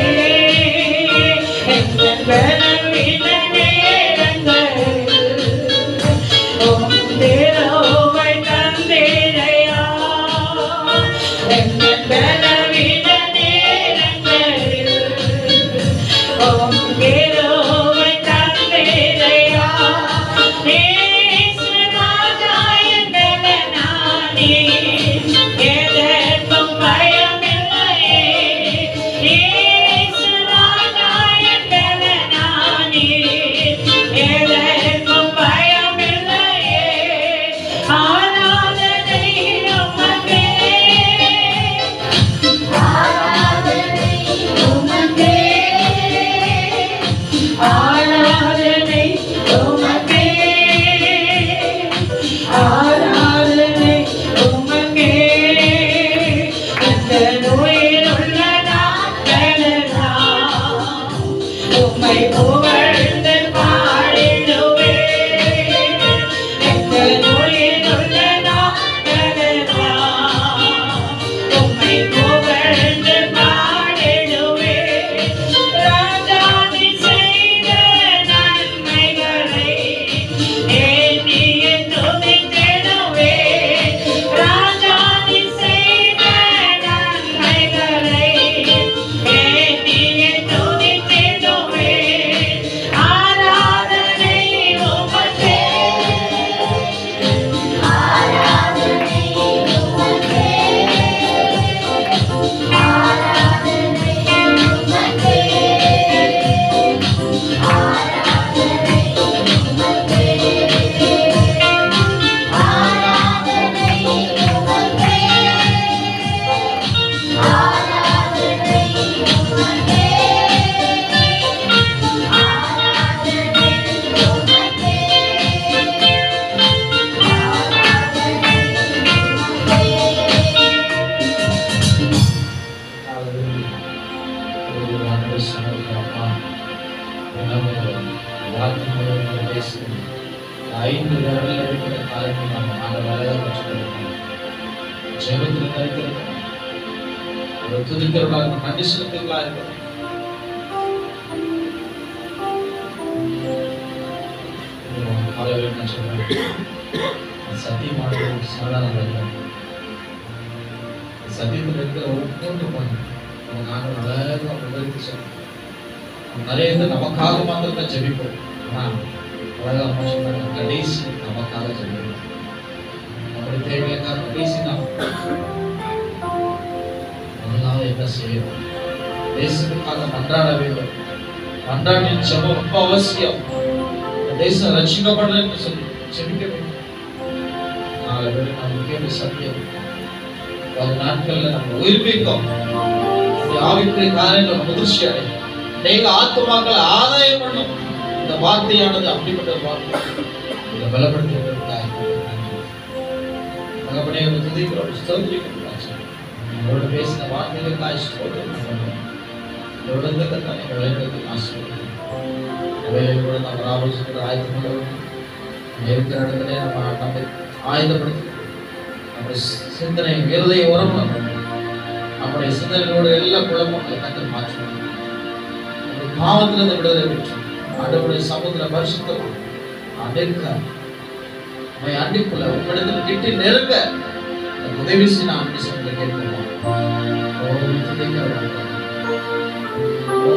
B: எங்கள் பலவீன நேரங்களில் உம் தேரோவை தந்தீரையா. எங்கள் பலவீன நேரங்களில் உம் தேரோவை தந்தீரையா. இயேசு ராஜா எங்கள் நானே, எதற்கும் பயமில்லையே. இயேசு ராஜா எங்கள் நானே, எதற்கும் பயமில்லையே. ஆராதனை உமக்கே, ஆராதனை உமக்கே, ஆராதனை உமக்கே, ஆராதனை உமக்கே. இந்த நோயிலுள்ள நாட்களெல்லாம் உம்மை புகழ்ந்து பாடிடுவேன். இந்த நோயிலுள்ள நாட்களெல்லாம் உம்மை புகழ்ந்து பாடிடுவேன். ராஜா நீ செய்த நன்மைகளை எண்ணிய துதித்திடுவேன். ராஜா நீ செய்த நன்மைகளை எண்ணிய துதித்திடுவேன். ஆராதனை உமக்கே, ஆராதனை உமக்கே, ஆராதனை உமக்கே, ஆராதனை உமக்கே, ஆராதனை உமக்கே, ஆராதனை உமக்கே,
A: ஐந்து விரல் எடுக்கிற காரணம் நம்ம வேலை கற்றுக்கொடுக்கணும். ஜெபத்தில் கருத்திருக்கணும், ஒரு துதிக்கிறவர்களா இருக்கணும், நன்றி செலுத்துகிறவர்களா இருக்கணும். காலையில் நான் சொல்றேன், சத்தியமானது சாதாரண சத்தியத்தில் இருக்கிற ஒவ்வொன்று பண்ணு நாங்கள் அழகாக விவரித்து சொல்றோம். நிறைய பேர் நமக்காக மாத்திரம் தான் ஜெபிப்போம். ஆனால் அழகாக சொன்னாங்க, கடைசி நமக்காக ஜெபிப்போம். நம்முடைய தேவைக்காக கடைசி நாம் முதலாவது என்ன செய்யணும்? தேசத்துக்காக மன்றாட வேண்டும். மன்றாடின் ஜெபம் ரொம்ப அவசியம். தேசம் ரட்சிக்கப்படல என்று சொல்லி ஜெபிக்க வேண்டும். நாலு பேர் நமக்கு சத்தியம் நாட்கள்ல நம்ம உயிர்ப்பிக்கும் ஆவிக்குரிய காரியங்கள் முதிர்ச்சி அடையும். அநேக ஆத்துமாக்களை ஆதாயம் பண்ணும். இந்த வார்த்தையானது அப்படிப்பட்ட வார்த்தை. இதை பலப்படுத்துவதற்காக தகப்பனே துதிக்கிறோம், ஸ்தோத்திரிக்கிறோம். அவரோட பேசின வார்த்தைகளுக்காக ஸ்தோத்திரம். தொடர்ந்து கர்த்தாவே எங்கள் வேலைகளுக்கு ஆசீர்வதியும். வேலைகளோடு நம்ம ஆலோசனை ஆயத்தம் பண்ணுவோம். இருக்கிற இடத்துல நம்மை ஆயுதப்படுத்தி நம்முடைய சிந்தனை இருதய உரம் நம்முடைய சிந்தனைகளோட எல்லா குழப்பங்களை கற்று மாற்றணும். நம்முடைய பாவத்திலிருந்து விடுதலை பெற்று ஆண்டவருடைய சமுத்திர பரிசுத்தம் நெருக்க நம்மை அண்டிக்குள்ள உங்களிடத்தில் கிட்டி நெருங்க உதவி செய்ய நாம் கேட்கிறோம். ஓ